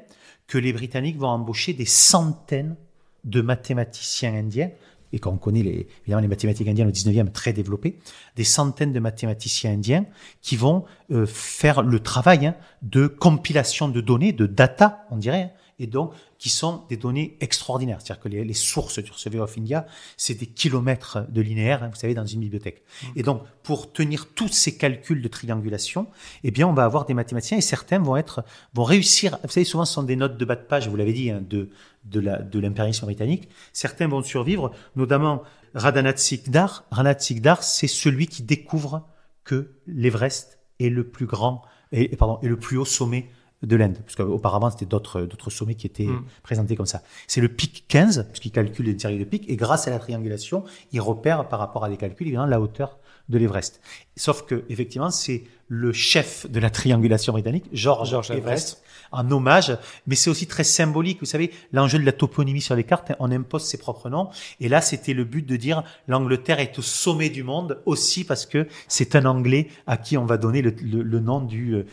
que les Britanniques vont embaucher des centaines de mathématiciens indiens, et qu'on connaît évidemment les mathématiques indiennes au 19e très développées, des centaines de mathématiciens indiens qui vont faire le travail de compilation de données, de data, on dirait, et donc qui sont des données extraordinaires. C'est-à-dire que les sources du Survey of India, c'est des kilomètres de linéaire, vous savez, dans une bibliothèque. Et donc, pour tenir tous ces calculs de triangulation, eh bien, on va avoir des mathématiciens et certains vont réussir. Vous savez, souvent, ce sont des notes de bas de page, vous l'avez dit, de l'impérialisme britannique. Certains vont survivre, notamment Radhanath Sikdar. Radhanath Sikdar, c'est celui qui découvre que l'Everest est le plus grand, est le plus haut sommet de l'Inde, parce qu'auparavant c'était d'autres sommets qui étaient présentés comme ça. C'est le pic 15, puisqu'il calcule une série de pics, et grâce à la triangulation, il repère par rapport à des calculs évidemment la hauteur de l'Everest. Sauf que effectivement, c'est le chef de la triangulation britannique, George Everest, en hommage, mais c'est aussi très symbolique. Vous savez, l'enjeu de la toponymie sur les cartes, on impose ses propres noms, et là c'était le but de dire l'Angleterre est au sommet du monde aussi parce que c'est un Anglais à qui on va donner le nom du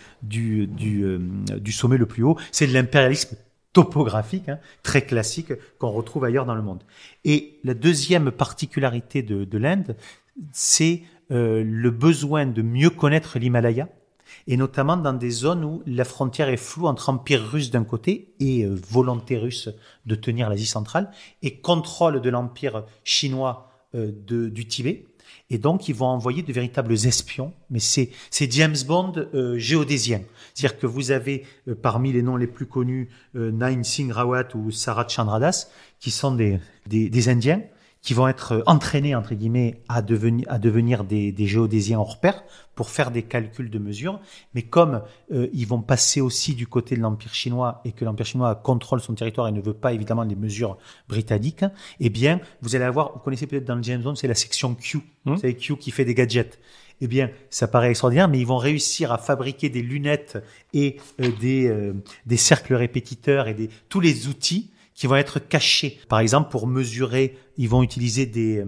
sommet le plus haut. C'est de l'impérialisme topographique, très classique, qu'on retrouve ailleurs dans le monde. Et la deuxième particularité de l'Inde, c'est le besoin de mieux connaître l'Himalaya, et notamment dans des zones où la frontière est floue entre empire russe d'un côté et volonté russe de tenir l'Asie centrale, et contrôle de l'empire chinois du Tibet. Et donc, ils vont envoyer de véritables espions, mais c'est James Bond géodésien. C'est-à-dire que vous avez, parmi les noms les plus connus, Nain Singh Rawat ou Sarat Chandradas, qui sont des Indiens, qui vont être entraînés, entre guillemets, à devenir des géodésiens hors pair pour faire des calculs de mesure. Mais comme ils vont passer aussi du côté de l'Empire chinois et que l'Empire chinois contrôle son territoire et ne veut pas évidemment les mesures britanniques, eh bien, vous allez avoir, vous connaissez peut-être dans le James Bond, c'est la section Q. Vous savez, Q qui fait des gadgets. Eh bien, ça paraît extraordinaire, mais ils vont réussir à fabriquer des lunettes et des cercles répétiteurs et tous les outils qui vont être cachés. Par exemple, pour mesurer, ils vont utiliser des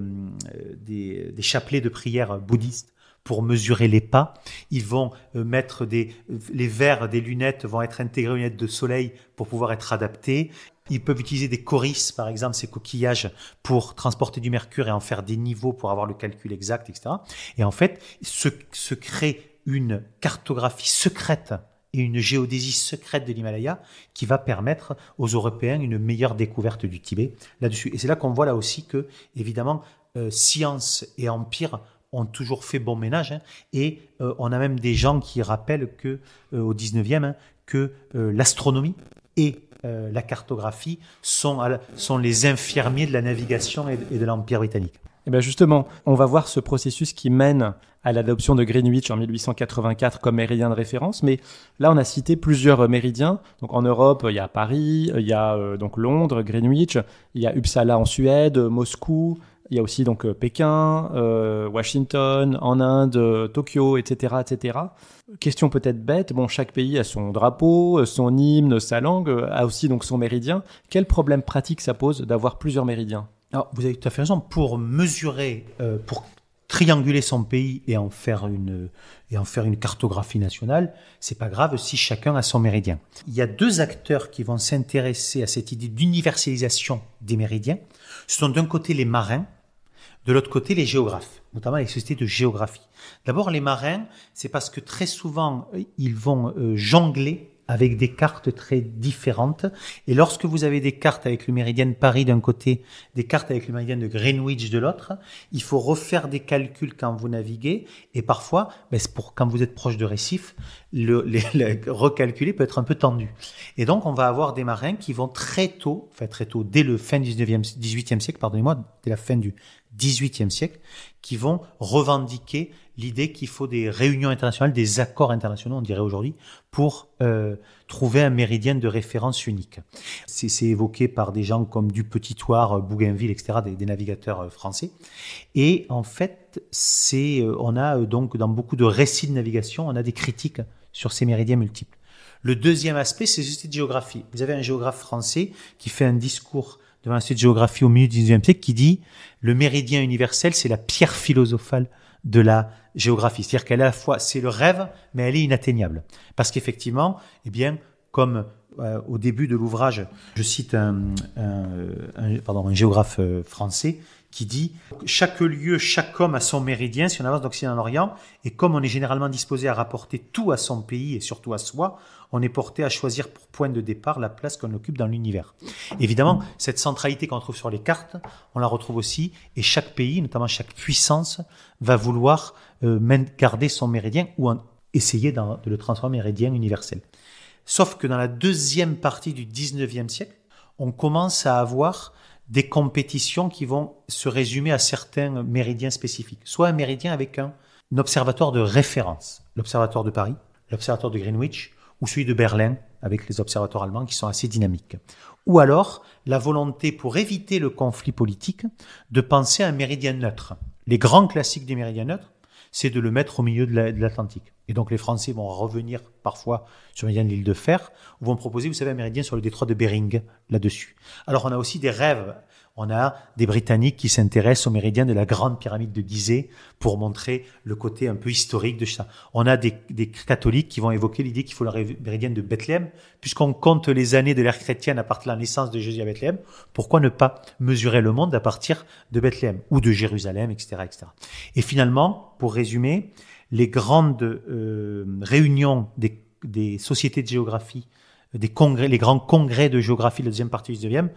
chapelets de prière bouddhistes pour mesurer les pas. Ils vont mettre les verres des lunettes vont être intégrés aux lunettes de soleil pour pouvoir être adaptés. Ils peuvent utiliser des coris, par exemple, ces coquillages, pour transporter du mercure et en faire des niveaux pour avoir le calcul exact, etc. Et en fait, se crée une cartographie secrète et une géodésie secrète de l'Himalaya qui va permettre aux Européens une meilleure découverte du Tibet là-dessus. Et c'est là qu'on voit là aussi que, évidemment, science et empire ont toujours fait bon ménage, et on a même des gens qui rappellent que au 19e, que l'astronomie et la cartographie sont les infirmiers de la navigation et de l'Empire britannique. Et bien justement, on va voir ce processus qui mène à l'adoption de Greenwich en 1884 comme méridien de référence. Mais là, on a cité plusieurs méridiens. Donc en Europe, il y a Paris, il y a donc Londres, Greenwich, il y a Uppsala en Suède, Moscou, il y a aussi donc Pékin, Washington, en Inde, Tokyo, etc., etc. Question peut-être bête, bon, chaque pays a son drapeau, son hymne, sa langue, a aussi donc son méridien. Quel problème pratique ça pose d'avoir plusieurs méridiens ? Alors, vous avez tout à fait raison. Pour mesurer, pour trianguler son pays et en faire une cartographie nationale, c'est pas grave si chacun a son méridien. Il y a deux acteurs qui vont s'intéresser à cette idée d'universalisation des méridiens. Ce sont d'un côté les marins, de l'autre côté les géographes, notamment les sociétés de géographie. D'abord, les marins, c'est parce que très souvent, ils vont jongler avec des cartes très différentes. Et lorsque vous avez des cartes avec le méridien de Paris d'un côté, des cartes avec le méridien de Greenwich de l'autre, il faut refaire des calculs quand vous naviguez. Et parfois, quand vous êtes proche de récifs, recalculer peut être un peu tendu. Et donc, on va avoir des marins qui vont très tôt, dès le fin du 18e siècle, dès la fin du 18e siècle, qui vont revendiquer l'idée qu'il faut des réunions internationales, des accords internationaux, on dirait aujourd'hui, pour trouver un méridien de référence unique. C'est évoqué par des gens comme Dupetit-Thouars, Bougainville, etc., des navigateurs français. Et en fait, on a donc dans beaucoup de récits de navigation, on a des critiques sur ces méridiens multiples. Le deuxième aspect, c'est les sociétés de géographie. Vous avez un géographe français qui fait un discours devant l'Institut de géographie au milieu du 19e siècle qui dit le méridien universel, c'est la pierre philosophale de la géographie. C'est-à-dire qu'elle est à la fois, c'est le rêve, mais elle est inatteignable. Parce qu'effectivement, eh bien, comme au début de l'ouvrage, je cite un géographe français qui dit « Chaque lieu, chaque homme a son méridien, si on avance d'Occident en Orient, et comme on est généralement disposé à rapporter tout à son pays et surtout à soi, on est porté à choisir pour point de départ la place qu'on occupe dans l'univers. » Évidemment, cette centralité qu'on trouve sur les cartes, on la retrouve aussi, et chaque pays, notamment chaque puissance, va vouloir garder son méridien ou essayer de le transformer en méridien universel. Sauf que dans la deuxième partie du 19e siècle, on commence à avoir des compétitions qui vont se résumer à certains méridiens spécifiques. Soit un méridien avec un observatoire de référence, l'observatoire de Paris, l'observatoire de Greenwich, ou celui de Berlin, avec les observatoires allemands qui sont assez dynamiques. Ou alors, la volonté, pour éviter le conflit politique, de penser à un méridien neutre. Les grands classiques des méridiens neutres, c'est de le mettre au milieu de l'Atlantique. Et donc les Français vont revenir parfois sur le méridien de l'île de Fer, ou vont proposer, vous savez, un méridien sur le détroit de Bering, là-dessus. Alors on a aussi des rêves. On a des Britanniques qui s'intéressent au méridien de la grande pyramide de Gizeh pour montrer le côté un peu historique de ça. On a des catholiques qui vont évoquer l'idée qu'il faut le méridien de Bethléem, puisqu'on compte les années de l'ère chrétienne à partir de la naissance de Jésus à Bethléem. Pourquoi ne pas mesurer le monde à partir de Bethléem ou de Jérusalem, etc., etc. Et finalement, pour résumer, les grandes réunions des sociétés de géographie, les grands congrès de géographie de la deuxième partie du 19e,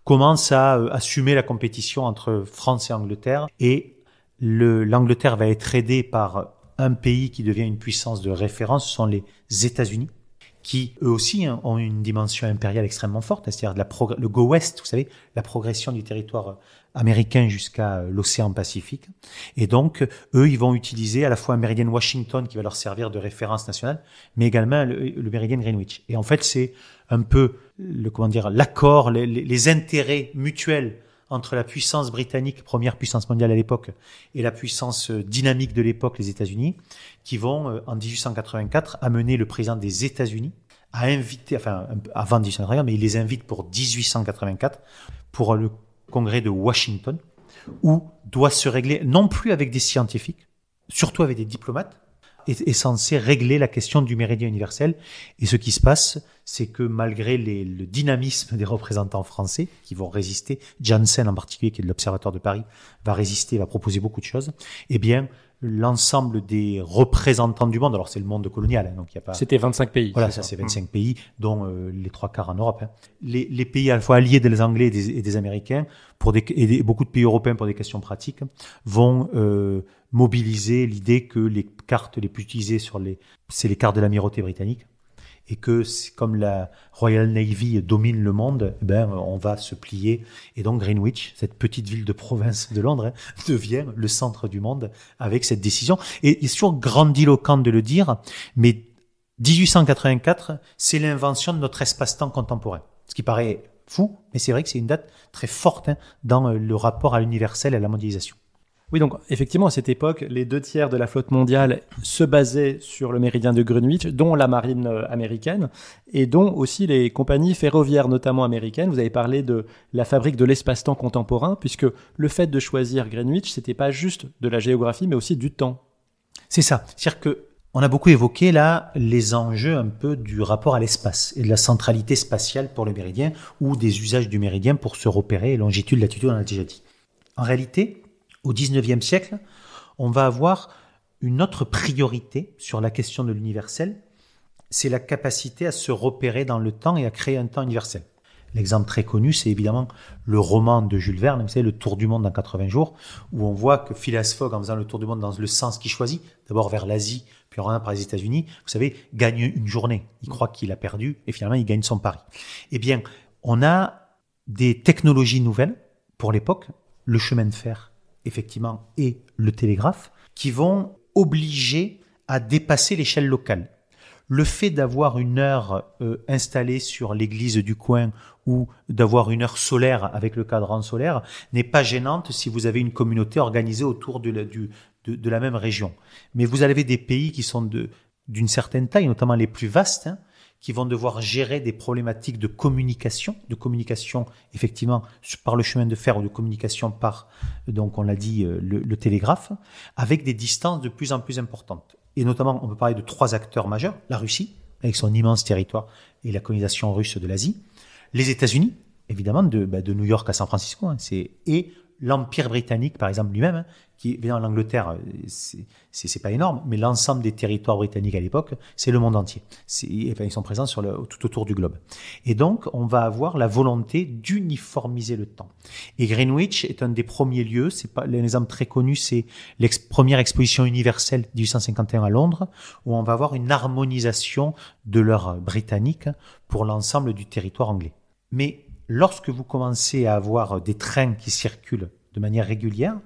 commence à assumer la compétition entre France et Angleterre. Et l'Angleterre va être aidée par un pays qui devient une puissance de référence, ce sont les États-Unis, qui eux aussi ont une dimension impériale extrêmement forte, c'est-à-dire le Go West, vous savez, la progression du territoire américain jusqu'à l'océan Pacifique. Et donc, eux, ils vont utiliser à la fois un méridien Washington qui va leur servir de référence nationale, mais également le méridien Greenwich. Et en fait, c'est un peu l'accord, les intérêts mutuels entre la puissance britannique, première puissance mondiale à l'époque, et la puissance dynamique de l'époque, les États-Unis, qui vont, en 1884, amener le président des États-Unis à inviter, enfin, avant 1884, mais il les invite pour 1884, pour le congrès de Washington, où doit se régler, non plus avec des scientifiques, surtout avec des diplomates, est censé régler la question du méridien universel. Et ce qui se passe, c'est que malgré le dynamisme des représentants français, qui vont résister, Janssen en particulier, qui est de l'Observatoire de Paris, va résister, va proposer beaucoup de choses, eh bien, l'ensemble des représentants du monde, alors c'est le monde colonial, hein, donc il y a pas... C'était 25 pays. Voilà, ça c'est 25 pays, dont les 3/4 en Europe. Hein. Les pays à la fois alliés des Anglais et des Américains, et beaucoup de pays européens pour des questions pratiques, vont mobiliser l'idée que les cartes les plus utilisées c'est les cartes de l'amirauté britannique, et que comme la Royal Navy domine le monde, on va se plier. Et donc Greenwich, cette petite ville de province de Londres, devient le centre du monde avec cette décision. Et c'est toujours grandiloquent de le dire, mais 1884, c'est l'invention de notre espace-temps contemporain. Ce qui paraît fou, mais c'est vrai que c'est une date très forte dans le rapport à l'universel et à la mondialisation. Oui, donc effectivement, à cette époque, les 2/3 de la flotte mondiale se basaient sur le méridien de Greenwich, dont la marine américaine, et dont aussi les compagnies ferroviaires, notamment américaines. Vous avez parlé de la fabrique de l'espace-temps contemporain, puisque le fait de choisir Greenwich, c'était pas juste de la géographie, mais aussi du temps. C'est ça. C'est-à-dire que on a beaucoup évoqué là les enjeux un peu du rapport à l'espace et de la centralité spatiale pour le méridien, ou des usages du méridien pour se repérer, longitude, latitude, on a déjà dit. En réalité, au XIXe siècle, on va avoir une autre priorité sur la question de l'universel, c'est la capacité à se repérer dans le temps et à créer un temps universel. L'exemple très connu, c'est évidemment le roman de Jules Verne, vous savez, Le Tour du monde en 80 jours, où on voit que Phileas Fogg, en faisant le tour du monde dans le sens qu'il choisit, d'abord vers l'Asie, puis en revenant par les États-Unis, vous savez, gagne une journée. Il croit qu'il a perdu et finalement il gagne son pari. Eh bien, on a des technologies nouvelles pour l'époque, le chemin de fer, effectivement, et le télégraphe, qui vont obliger à dépasser l'échelle locale. Le fait d'avoir une heure installée sur l'église du coin ou d'avoir une heure solaire avec le cadran solaire n'est pas gênante si vous avez une communauté organisée autour de la même région. Mais vous avez des pays qui sont d'une certaine taille, notamment les plus vastes, qui vont devoir gérer des problématiques de communication effectivement par le chemin de fer ou de communication par, donc on l'a dit, le télégraphe, avec des distances de plus en plus importantes. Et notamment, on peut parler de 3 acteurs majeurs: la Russie, avec son immense territoire et la colonisation russe de l'Asie, les États-Unis, évidemment, de New York à San Francisco, et l'Empire britannique, par exemple, lui-même, qui, évidemment, l'Angleterre, c'est pas énorme, mais l'ensemble des territoires britanniques à l'époque, c'est le monde entier. Ils sont présents tout autour du globe. Et donc, on va avoir la volonté d'uniformiser le temps. Et Greenwich est un des premiers lieux. C'est pas l'exemple très connu, c'est première exposition universelle 1851 à Londres, où on va avoir une harmonisation de l'heure britannique pour l'ensemble du territoire anglais. Mais lorsque vous commencez à avoir des trains qui circulent de manière régulière,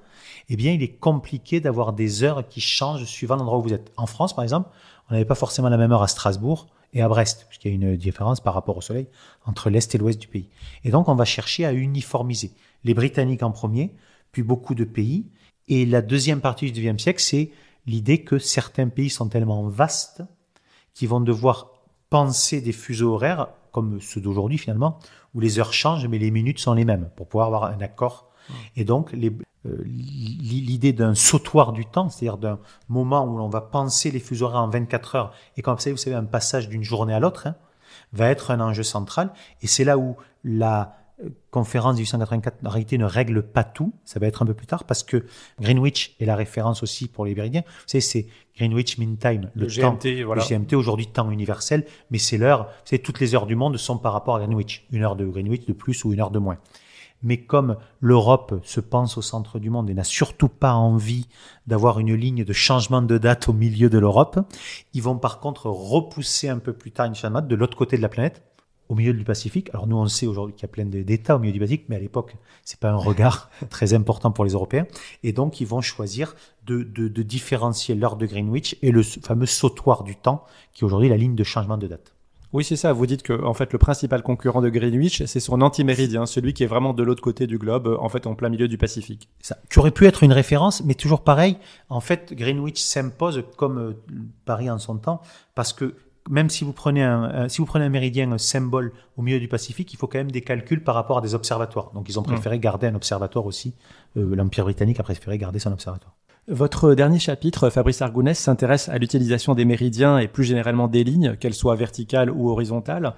eh bien, il est compliqué d'avoir des heures qui changent suivant l'endroit où vous êtes. En France, par exemple, on n'avait pas forcément la même heure à Strasbourg et à Brest, puisqu'il y a une différence par rapport au soleil entre l'Est et l'Ouest du pays. Et donc, on va chercher à uniformiser. Les Britanniques en premier, puis beaucoup de pays. Et la deuxième partie du XIXe siècle, c'est l'idée que certains pays sont tellement vastes qu'ils vont devoir penser des fuseaux horaires, comme ceux d'aujourd'hui finalement, où les heures changent, mais les minutes sont les mêmes, pour pouvoir avoir un accord. Et donc, l'idée d'un sautoir du temps, c'est-à-dire d'un moment où l'on va penser les fuseaux horaires en 24 heures, et comme ça, vous savez, un passage d'une journée à l'autre, va être un enjeu central. Et c'est là où la conférence de 1884, en réalité, ne règle pas tout. Ça va être un peu plus tard, parce que Greenwich est la référence aussi pour les Méridiens. Vous savez, c'est Greenwich Mean Time, le temps, GMT, voilà. Le GMT, aujourd'hui temps universel, mais c'est l'heure. Vous savez, toutes les heures du monde sont par rapport à Greenwich. 1 heure de Greenwich de plus ou 1 heure de moins. Mais comme l'Europe se pense au centre du monde et n'a surtout pas envie d'avoir une ligne de changement de date au milieu de l'Europe, ils vont par contre repousser un peu plus tard une changement de l'autre côté de la planète, au milieu du Pacifique. Alors nous, on sait aujourd'hui qu'il y a plein d'États au milieu du Pacifique, mais à l'époque, c'est pas un regard très important pour les Européens. Et donc, ils vont choisir de différencier l'heure de Greenwich et le fameux sautoir du temps, qui est aujourd'hui la ligne de changement de date. Oui, c'est ça. Vous dites que, en fait, le principal concurrent de Greenwich, c'est son antiméridien, celui qui est vraiment de l'autre côté du globe, en fait, en plein milieu du Pacifique. Ça, qui aurait pu être une référence, mais toujours pareil. En fait, Greenwich s'impose comme Paris en son temps, parce que même si vous prenez un méridien, un symbole au milieu du Pacifique, il faut quand même des calculs par rapport à des observatoires. Donc, ils ont préféré garder un observatoire aussi. L'Empire britannique a préféré garder son observatoire. Votre dernier chapitre, Fabrice Argounès, s'intéresse à l'utilisation des méridiens et plus généralement des lignes, qu'elles soient verticales ou horizontales,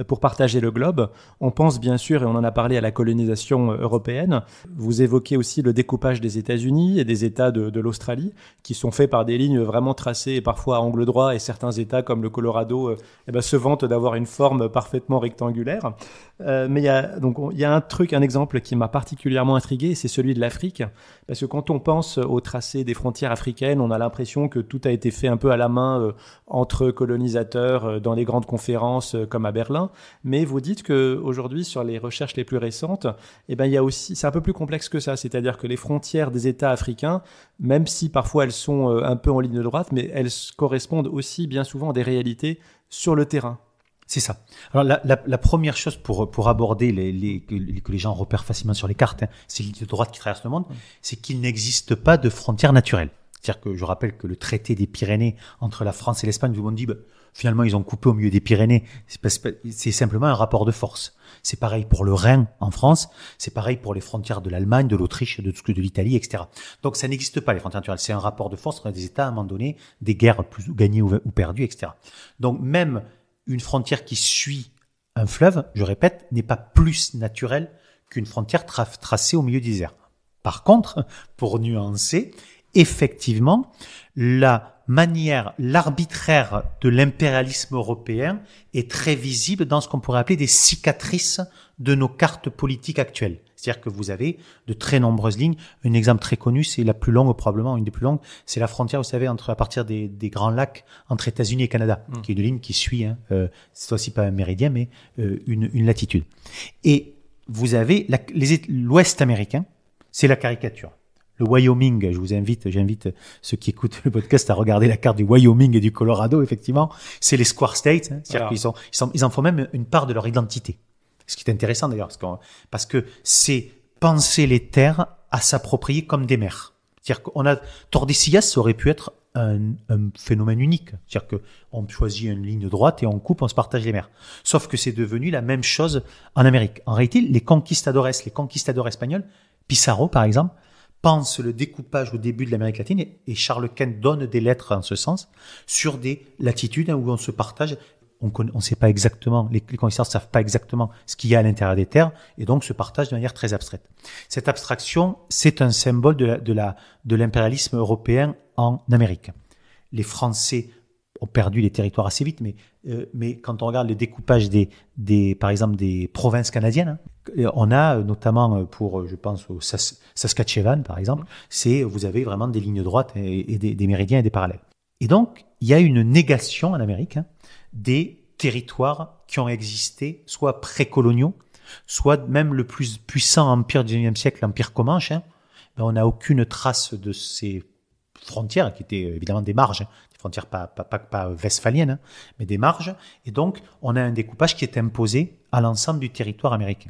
pour partager le globe. On pense bien sûr, et on en a parlé, à la colonisation européenne. Vous évoquez aussi le découpage des États-Unis et des États de l'Australie, qui sont faits par des lignes vraiment tracées et parfois à angle droit, et certains États comme le Colorado se vantent d'avoir une forme parfaitement rectangulaire. Mais il y a un exemple qui m'a particulièrement intrigué, c'est celui de l'Afrique, parce que quand on pense au tracé des frontières africaines, on a l'impression que tout a été fait un peu à la main entre colonisateurs dans les grandes conférences comme à Berlin. Mais vous dites que aujourd'hui, sur les recherches les plus récentes, il y a aussi, c'est un peu plus complexe que ça. C'est-à-dire que les frontières des États africains, même si parfois elles sont un peu en ligne droite, mais elles correspondent aussi bien souvent à des réalités sur le terrain. C'est ça. Alors la première chose pour aborder que les gens repèrent facilement sur les cartes, c'est l'idée de droite qui traverse le monde, c'est qu'il n'existe pas de frontières naturelles. C'est-à-dire que je rappelle que le traité des Pyrénées entre la France et l'Espagne, tout le monde dit finalement ils ont coupé au milieu des Pyrénées, c'est simplement un rapport de force. C'est pareil pour le Rhin en France, c'est pareil pour les frontières de l'Allemagne, de l'Autriche, de l'Italie, etc. Donc ça n'existe pas les frontières naturelles, c'est un rapport de force entre des États à un moment donné, des guerres plus gagnées ou perdues, etc. Donc même une frontière qui suit un fleuve, je répète, n'est pas plus naturelle qu'une frontière tracée au milieu du désert. Par contre, pour nuancer, effectivement, l'arbitraire de l'impérialisme européen est très visible dans ce qu'on pourrait appeler des cicatrices de nos cartes politiques actuelles. C'est-à-dire que vous avez de très nombreuses lignes. Un exemple très connu, c'est la plus longue, probablement une des plus longues, c'est la frontière, vous savez, à partir des Grands Lacs entre États-Unis et Canada, qui est une ligne qui suit, c'est aussi pas un méridien, mais une latitude. Et vous avez l'Ouest américain, c'est la caricature. Le Wyoming, j'invite ceux qui écoutent le podcast à regarder la carte du Wyoming et du Colorado, effectivement. C'est les Square States, c'est-à-dire qu'ils en font même une part de leur identité. Ce qui est intéressant d'ailleurs, parce que c'est penser les terres à s'approprier comme des mers. C'est-à-dire qu'on a Tordesillas, ça aurait pu être un phénomène unique. C'est-à-dire qu'on choisit une ligne droite et on coupe, on se partage les mers. Sauf que c'est devenu la même chose en Amérique. En réalité, les conquistadores espagnols, Pizarro par exemple, pense le découpage au début de l'Amérique latine et Charles Quint donne des lettres en ce sens sur des latitudes où on se partage. On sait pas exactement, les conquistadors savent pas exactement ce qu'il y a à l'intérieur des terres et donc se partagent de manière très abstraite. Cette abstraction, c'est un symbole de l'impérialisme européen en Amérique. Les Français ont perdu les territoires assez vite, mais quand on regarde le découpage par exemple des provinces canadiennes, on a notamment je pense au Saskatchewan par exemple, vous avez vraiment des lignes droites et des méridiens et des parallèles. Et donc, il y a une négation en Amérique des territoires qui ont existé, soit précoloniaux, soit même le plus puissant empire du XIXe siècle, l'empire Comanche. On n'a aucune trace de ces frontières, qui étaient évidemment des marges, des frontières pas westphaliennes, mais des marges. Et donc, on a un découpage qui est imposé à l'ensemble du territoire américain.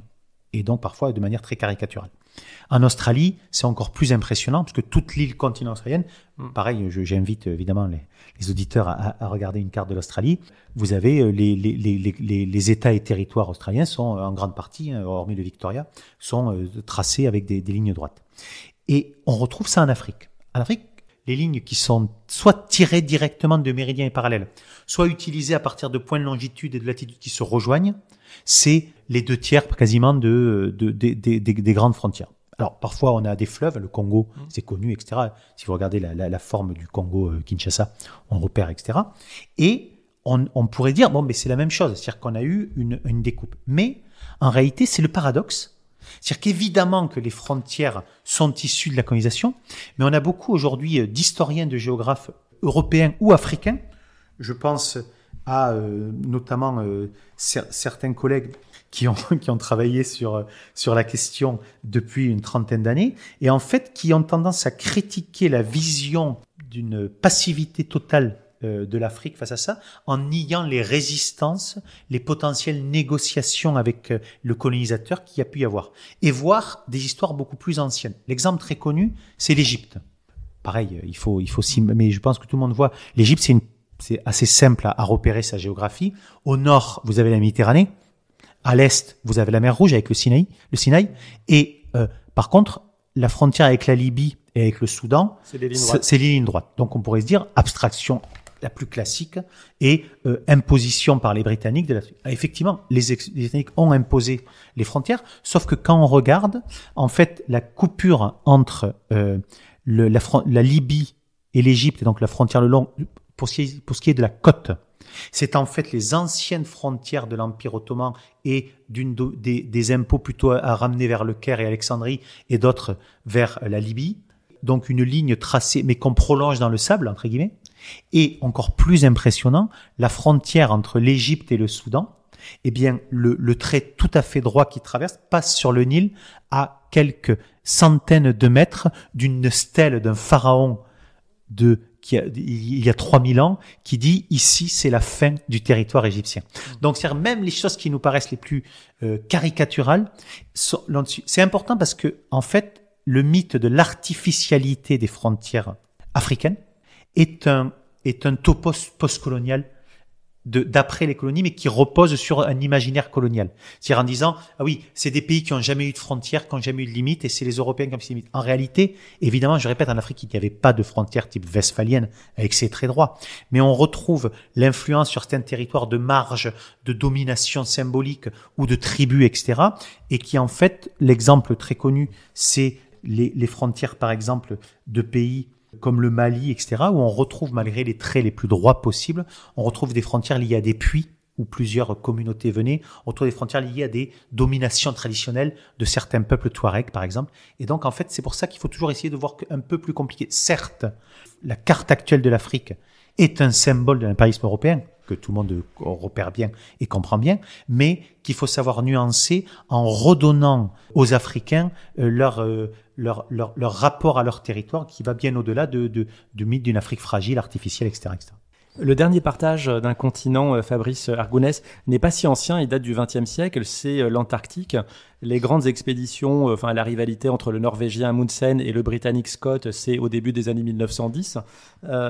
Et donc, parfois, de manière très caricaturale. En Australie, c'est encore plus impressionnant, parce que toute l'île continentale australienne, pareil, j'invite évidemment les auditeurs à regarder une carte de l'Australie. Vous avez les États et territoires australiens sont en grande partie, hormis le Victoria, sont tracés avec des lignes droites. Et on retrouve ça en Afrique. En Afrique, les lignes qui sont soit tirées directement de méridiens et parallèles, soit utilisées à partir de points de longitude et de latitude qui se rejoignent, c'est les 2/3 quasiment des grandes frontières. Alors, parfois, on a des fleuves, le Congo, c'est connu, etc. Si vous regardez la forme du Congo, Kinshasa, on repère, etc. Et on pourrait dire, mais c'est la même chose, c'est-à-dire qu'on a eu une découpe. Mais, en réalité, c'est le paradoxe. C'est-à-dire qu'évidemment que les frontières sont issues de la colonisation, mais on a beaucoup aujourd'hui d'historiens, de géographes européens ou africains. Je pense à notamment certains collègues qui ont travaillé sur la question depuis une trentaine d'années et en fait qui ont tendance à critiquer la vision d'une passivité totale de l'Afrique face à ça, en niant les résistances, les potentielles négociations avec le colonisateur qu'il y a pu y avoir, et voir des histoires beaucoup plus anciennes. L'exemple très connu, c'est l'Égypte. Pareil, il faut mais je pense que tout le monde voit, l'Égypte, c'est assez simple à repérer sa géographie. Au nord, vous avez la Méditerranée, à l'est, vous avez la mer Rouge avec le Sinaï, et par contre, la frontière avec la Libye et avec le Soudan, c'est les lignes droites. Donc on pourrait se dire abstraction la plus classique et imposition par les Britanniques de la... Effectivement, les Britanniques ont imposé les frontières, sauf que quand on regarde, en fait, la coupure entre la Libye et l'Égypte, et donc la frontière le long, pour ce qui est de la côte, c'est en fait les anciennes frontières de l'Empire ottoman et des impôts plutôt à ramener vers le Caire et Alexandrie et d'autres vers la Libye. Donc une ligne tracée, mais qu'on prolonge dans le sable, entre guillemets. Et encore plus impressionnant, la frontière entre l'Égypte et le Soudan, eh bien, le trait tout à fait droit qui traverse passe sur le Nil à quelques centaines de mètres d'une stèle d'un pharaon il y a 3000 ans, qui dit ici c'est la fin du territoire égyptien. Donc c'est même les choses qui nous paraissent les plus caricaturales sont là-dessus. C'est important parce que en fait le mythe de l'artificialité des frontières africaines est un topos postcolonial d'après les colonies, mais qui repose sur un imaginaire colonial. C'est-à-dire en disant, ah oui, c'est des pays qui n'ont jamais eu de frontières, qui n'ont jamais eu de limites, et c'est les Européens qui ont ces limites. En réalité, évidemment, je répète, en Afrique, il n'y avait pas de frontières type westphalienne, avec ses traits droits. Mais on retrouve l'influence sur certains territoires de marge, de domination symbolique, ou de tribus, etc. Et qui, en fait, l'exemple très connu, c'est les frontières, par exemple, de pays comme le Mali, etc., où on retrouve, malgré les traits les plus droits possibles, on retrouve des frontières liées à des puits où plusieurs communautés venaient, on retrouve des frontières liées à des dominations traditionnelles de certains peuples touaregs, par exemple. Et donc, en fait, c'est pour ça qu'il faut toujours essayer de voir un peu plus compliqué. Certes, la carte actuelle de l'Afrique est un symbole de l'impérialisme européen, que tout le monde repère bien et comprend bien, mais qu'il faut savoir nuancer en redonnant aux Africains leur rapport à leur territoire qui va bien au-delà du mythe d'une Afrique fragile, artificielle, etc., etc. Le dernier partage d'un continent, Fabrice Argounès, n'est pas si ancien, il date du XXe siècle, c'est l'Antarctique. Les grandes expéditions, la rivalité entre le Norvégien Amundsen et le Britannique Scott, c'est au début des années 1910.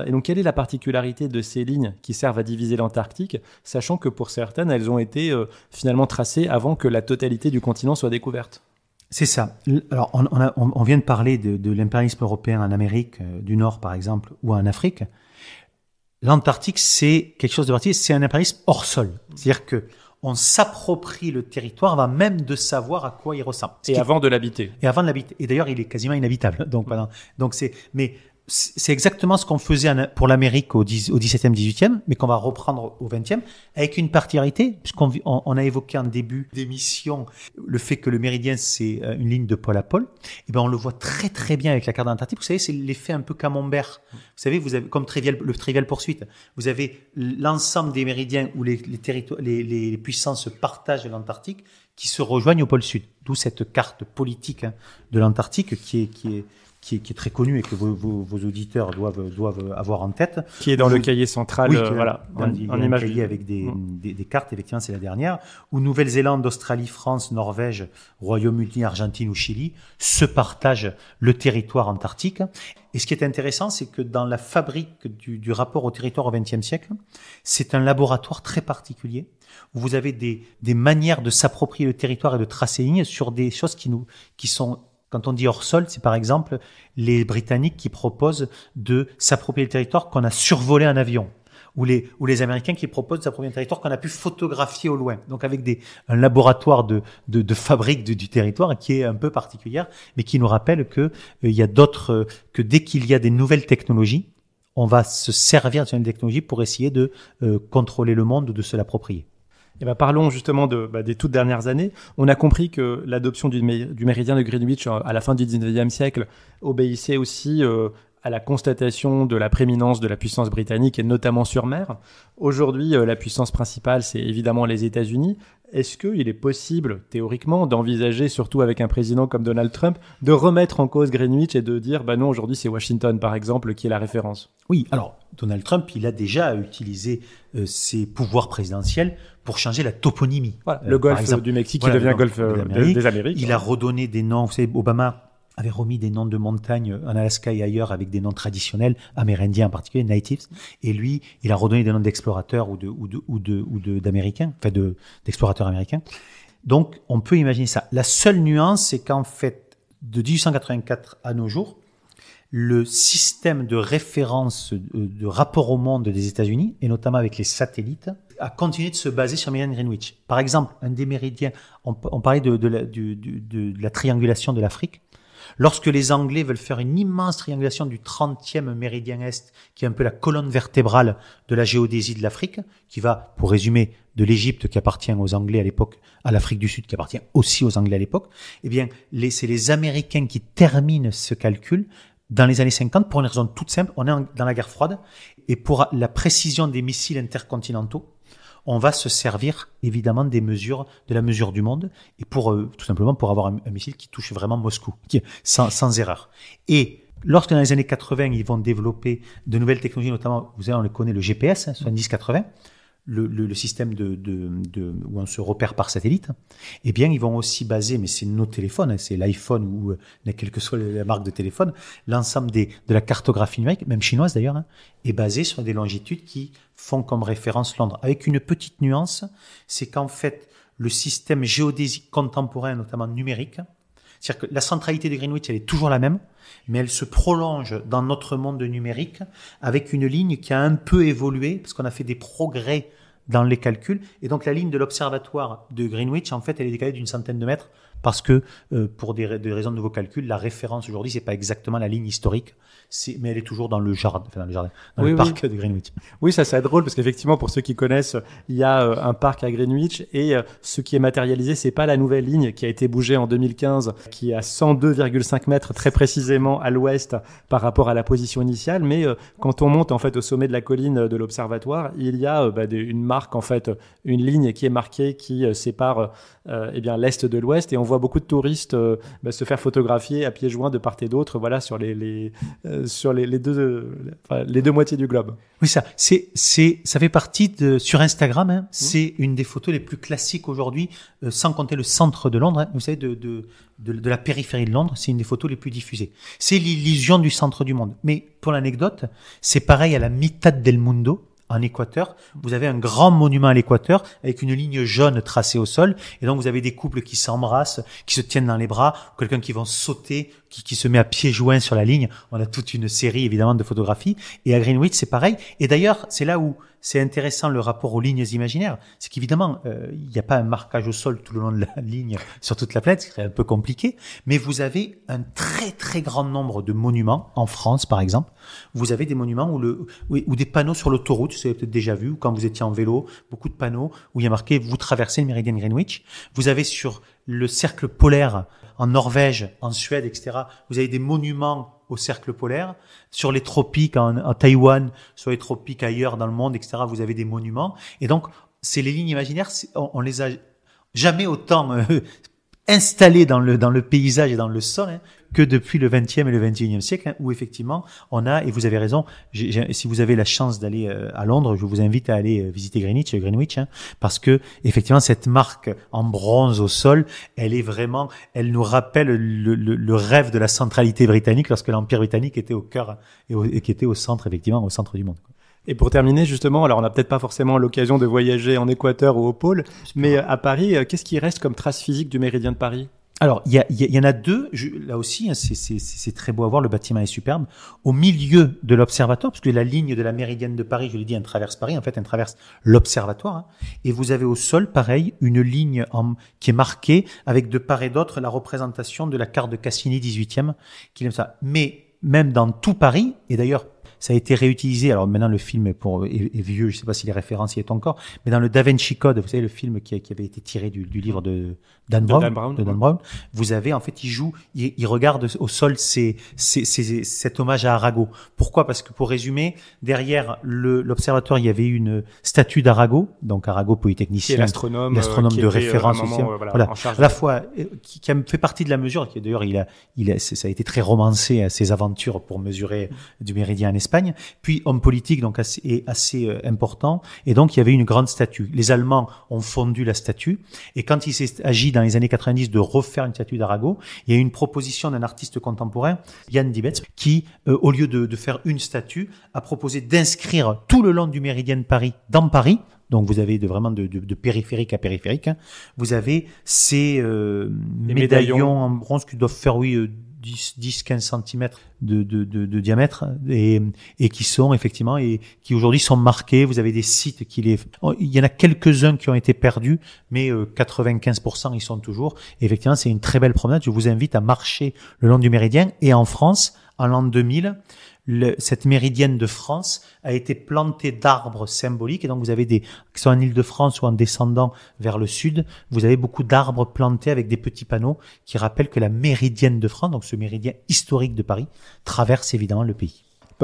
Et donc, quelle est la particularité de ces lignes qui servent à diviser l'Antarctique, sachant que pour certaines, elles ont été finalement tracées avant que la totalité du continent soit découverte? C'est ça. Alors, on vient de parler de l'impérialisme européen en Amérique du Nord, par exemple, ou en Afrique. L'Antarctique, c'est quelque chose de particulier, c'est un impérialisme hors sol. C'est-à-dire que on s'approprie le territoire avant même de savoir à quoi il ressemble. Et avant de l'habiter. Et avant de l'habiter. Et d'ailleurs, il est quasiment inhabitable. Donc c'est exactement ce qu'on faisait pour l'Amérique au 17e, 18e, mais qu'on va reprendre au 20e, avec une particularité, puisqu'on a évoqué en début d'émission le fait que le méridien, c'est une ligne de pôle à pôle. Et ben, on le voit très très bien avec la carte d'Antarctique. Vous savez, c'est l'effet un peu camembert. Vous savez, vous avez, comme le Trivial Pursuit, vous avez l'ensemble des méridiens où les puissances partagent l'Antarctique qui se rejoignent au pôle sud. D'où cette carte politique de l'Antarctique qui est très connu et que vos auditeurs doivent avoir en tête. Qui est dans le cahier central, en image. Un cahier avec des cartes, effectivement, c'est la dernière, où Nouvelle-Zélande, Australie, France, Norvège, Royaume-Uni, Argentine ou Chili se partagent le territoire antarctique. Et ce qui est intéressant, c'est que dans la fabrique du rapport au territoire au XXe siècle, c'est un laboratoire très particulier, où vous avez des manières de s'approprier le territoire et de tracer ligne sur des choses qui sont... Quand on dit hors sol, c'est par exemple les Britanniques qui proposent de s'approprier le territoire qu'on a survolé en avion, ou les Américains qui proposent de s'approprier un territoire qu'on a pu photographier au loin. Donc avec un laboratoire de fabrique du territoire qui est un peu particulière, mais qui nous rappelle que il y a que dès qu'il y a des nouvelles technologies, on va se servir de ces nouvelles technologies pour essayer de contrôler le monde ou de se l'approprier. Eh ben, parlons justement des toutes dernières années. On a compris que l'adoption du méridien de Greenwich à la fin du 19e siècle obéissait aussi à la constatation de la prééminence de la puissance britannique et notamment sur mer. Aujourd'hui, la puissance principale, c'est évidemment les États-Unis. Est-ce qu'il est possible, théoriquement, d'envisager, surtout avec un président comme Donald Trump, de remettre en cause Greenwich et de dire, non, aujourd'hui c'est Washington, par exemple, qui est la référence? Oui, alors Donald Trump, il a déjà utilisé ses pouvoirs présidentiels pour changer la toponymie. Voilà, le golfe du Mexique qui devient golfe des Amériques. Il a redonné des noms, vous savez, Obama avait remis des noms de montagnes en Alaska et ailleurs avec des noms traditionnels, amérindiens en particulier, natives. Et lui, il a redonné des noms d'explorateurs ou d'Américains, d'explorateurs américains. Donc, on peut imaginer ça. La seule nuance, c'est qu'en fait, de 1884 à nos jours, le système de référence de rapport au monde des États-Unis, et notamment avec les satellites, a continué de se baser sur le méridien de Greenwich. Par exemple, un des méridiens, on parlait de la triangulation de l'Afrique. Lorsque les Anglais veulent faire une immense triangulation du 30e méridien Est, qui est un peu la colonne vertébrale de la géodésie de l'Afrique, qui va, pour résumer, de l'Égypte qui appartient aux Anglais à l'époque, à l'Afrique du Sud qui appartient aussi aux Anglais à l'époque, eh bien, c'est les Américains qui terminent ce calcul dans les années 50 pour une raison toute simple. On est dans la guerre froide et pour la précision des missiles intercontinentaux, on va se servir évidemment de la mesure du monde et tout simplement pour avoir un missile qui touche vraiment Moscou, sans erreur. Et lorsque dans les années 80, ils vont développer de nouvelles technologies, notamment, vous savez, on le connaît, le GPS, 70-80, le système où on se repère par satellite, eh bien, ils vont aussi baser, mais c'est nos téléphones, c'est l'iPhone ou quelle que soit la marque de téléphone, l'ensemble de la cartographie numérique, même chinoise d'ailleurs, est basé sur des longitudes qui font comme référence Londres. Avec une petite nuance, c'est qu'en fait, le système géodésique contemporain, notamment numérique, c'est-à-dire que la centralité de Greenwich, elle est toujours la même, mais elle se prolonge dans notre monde numérique avec une ligne qui a un peu évolué, parce qu'on a fait des progrès dans les calculs. Et donc, la ligne de l'observatoire de Greenwich, en fait, elle est décalée d'une centaine de mètres, parce que pour des raisons de nouveaux calculs, la référence aujourd'hui, c'est pas exactement la ligne historique, mais elle est toujours dans le parc de Greenwich. Oui, ça c'est drôle parce qu'effectivement, pour ceux qui connaissent, il y a un parc à Greenwich et ce qui est matérialisé, c'est pas la nouvelle ligne qui a été bougée en 2015, qui est à 102,5 mètres très précisément à l'ouest par rapport à la position initiale, mais quand on monte en fait au sommet de la colline de l'observatoire, il y a une marque en fait, une ligne qui est marquée qui sépare l'est de l'ouest et on voit beaucoup de touristes se faire photographier à pieds joints de part et d'autre, voilà, sur les deux moitiés du globe. Oui, ça fait partie sur Instagram, hein, c'est une des photos les plus classiques aujourd'hui, sans compter le centre de Londres, hein, vous savez, de la périphérie de Londres, c'est une des photos les plus diffusées. C'est l'illusion du centre du monde. Mais pour l'anecdote, c'est pareil à la Mitad del Mundo, en Équateur. Vous avez un grand monument à l'Équateur avec une ligne jaune tracée au sol. Et donc, vous avez des couples qui s'embrassent, qui se tiennent dans les bras, ou quelqu'un qui va sauter, qui se met à pieds joints sur la ligne. On a toute une série, évidemment, de photographies. Et à Greenwich, c'est pareil. Et d'ailleurs, c'est là où c'est intéressant le rapport aux lignes imaginaires. C'est qu'évidemment, il n'y a pas un marquage au sol tout le long de la ligne sur toute la planète, ce serait un peu compliqué. Mais vous avez un très, très grand nombre de monuments. En France, par exemple, vous avez des monuments où des panneaux sur l'autoroute, vous avez peut-être déjà vu, ou quand vous étiez en vélo, beaucoup de panneaux où il y a marqué « Vous traversez le méridien Greenwich ». Vous avez sur le cercle polaire en Norvège, en Suède, etc., vous avez des monuments au cercle polaire. Sur les tropiques, en Taïwan, sur les tropiques ailleurs dans le monde, etc., vous avez des monuments. Et donc, c'est les lignes imaginaires, on les a jamais autant installées dans le paysage et dans le sol, hein, que depuis le 20e et le 21e siècle, hein, où effectivement, on a, et vous avez raison, si vous avez la chance d'aller à Londres, je vous invite à aller visiter Greenwich, hein, parce que effectivement, cette marque en bronze au sol, elle nous rappelle le rêve de la centralité britannique lorsque l'Empire britannique était au cœur et qui était au centre, effectivement, au centre du monde. Et pour terminer, justement, alors on n'a peut-être pas forcément l'occasion de voyager en Équateur ou au pôle, mais à Paris, qu'est-ce qui reste comme trace physique du méridien de Paris ? Alors, il y en a deux. Là aussi, hein, c'est très beau à voir. Le bâtiment est superbe. Au milieu de l'observatoire, parce que la ligne de la méridienne de Paris, je l'ai dit, elle traverse Paris. En fait, elle traverse l'observatoire. Hein, et vous avez au sol, pareil, une ligne qui est marquée avec de part et d'autre la représentation de la carte de Cassini 18e, qui aime ça. Mais même dans tout Paris, et d'ailleurs, ça a été réutilisé. Alors maintenant, le film est vieux. Je ne sais pas si les références y est encore. Mais dans le Da Vinci Code, vous savez, le film qui avait été tiré du livre de Dan Brown. Vous avez, en fait, il regarde au sol cet hommage à Arago. Pourquoi? Parce que pour résumer, derrière l'observatoire, il y avait une statue d'Arago. Donc Arago, polytechnicien. Qui est l'astronome de référence aussi. Voilà. À la fois, qui a fait partie de la mesure, qui d'ailleurs, ça a été très romancé, ses aventures pour mesurer du méridien en Espagne, puis homme politique donc assez important, et donc il y avait une grande statue. Les Allemands ont fondu la statue, et quand il s'est agi dans les années 90 de refaire une statue d'Arago, il y a eu une proposition d'un artiste contemporain, Jan Dibetz, qui au lieu de faire une statue, a proposé d'inscrire tout le long du méridien de Paris dans Paris. Donc vous avez vraiment de périphérique à périphérique, hein. Vous avez ces médaillons en bronze qui doivent faire 10-15 cm de diamètre et qui sont effectivement et qui aujourd'hui sont marqués. Vous avez des sites il y en a quelques-uns qui ont été perdus, mais 95% ils sont toujours. Et effectivement, c'est une très belle promenade. Je vous invite à marcher le long du méridien. Et en France, en l'an 2000, cette méridienne de France a été plantée d'arbres symboliques, et donc vous avez qui sont en Île-de-France ou en descendant vers le sud, vous avez beaucoup d'arbres plantés avec des petits panneaux qui rappellent que la méridienne de France, donc ce méridien historique de Paris, traverse évidemment le pays.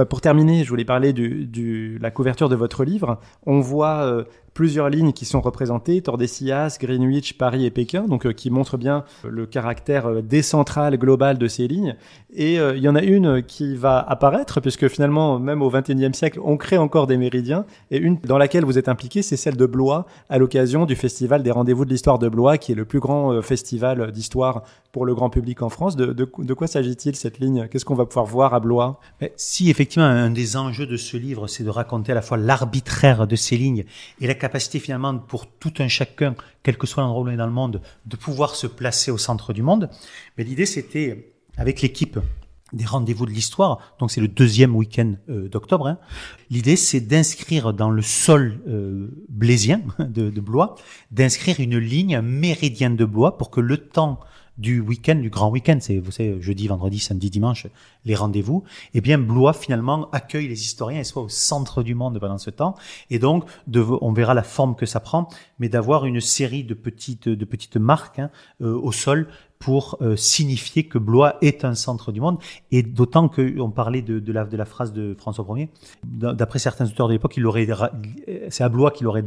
Pour terminer, je voulais parler de la couverture de votre livre. On voit plusieurs lignes qui sont représentées, Tordesillas, Greenwich, Paris et Pékin, donc qui montrent bien le caractère décentral, global de ces lignes. Et il y en a une qui va apparaître, puisque finalement, même au XXIe siècle, on crée encore des méridiens. Et une dans laquelle vous êtes impliqué, c'est celle de Blois, à l'occasion du Festival des Rendez-vous de l'Histoire de Blois, qui est le plus grand festival d'histoire pour le grand public en France. De quoi s'agit-il, cette ligne? Qu'est-ce qu'on va pouvoir voir à Blois? Si, effectivement, un des enjeux de ce livre, c'est de raconter à la fois l'arbitraire de ces lignes et la capacité finalement pour tout un chacun, quel que soit l'endroit où on est dans le monde, de pouvoir se placer au centre du monde. Mais l'idée, c'était, avec l'équipe des Rendez-vous de l'Histoire, donc c'est le deuxième week-end d'octobre, hein, l'idée, c'est d'inscrire dans le sol blaisien de Blois, d'inscrire une ligne, un méridien de Blois, pour que le temps du week-end, du grand week-end, c'est, vous savez, jeudi, vendredi, samedi, dimanche, les rendez-vous, eh bien, Blois, finalement, accueille les historiens et soit au centre du monde pendant ce temps. Et donc, on verra la forme que ça prend, mais d'avoir une série de petites marques, hein, au sol, pour signifier que Blois est un centre du monde, et d'autant qu'on parlait de la phrase de François Ier. D'après certains auteurs de l'époque, c'est à Blois qu'il aurait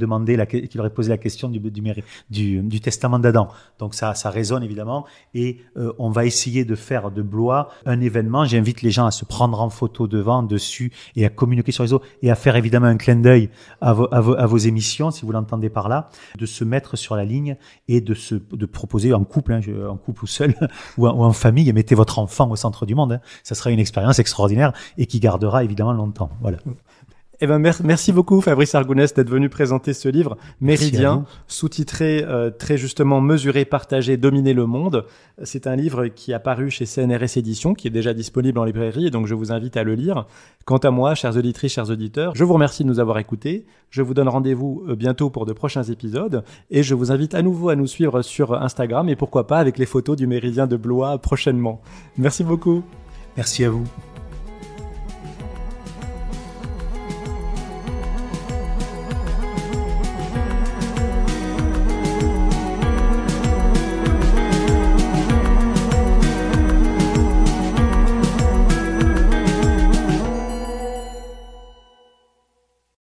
posé la question du testament d'Adam. Donc ça résonne évidemment, et on va essayer de faire de Blois un événement. J'invite les gens à se prendre en photo devant, dessus, et à communiquer sur les réseaux, et à faire évidemment un clin d'œil à vos émissions, si vous l'entendez par là, de se mettre sur la ligne et de proposer en couple, en couple ou seul, ou en famille, et mettez votre enfant au centre du monde. Hein. Ça sera une expérience extraordinaire et qui gardera évidemment longtemps. Voilà. Eh ben, merci beaucoup Fabrice Argounès d'être venu présenter ce livre Méridien, sous-titré très justement Mesurer, partager, dominer le monde. C'est un livre qui a paru chez CNRS Éditions, qui est déjà disponible en librairie, et donc je vous invite à le lire. Quant à moi, chères auditrices, chers auditeurs, je vous remercie de nous avoir écoutés. Je vous donne rendez-vous bientôt pour de prochains épisodes, et je vous invite à nouveau à nous suivre sur Instagram, et pourquoi pas avec les photos du Méridien de Blois prochainement. Merci beaucoup. Merci à vous.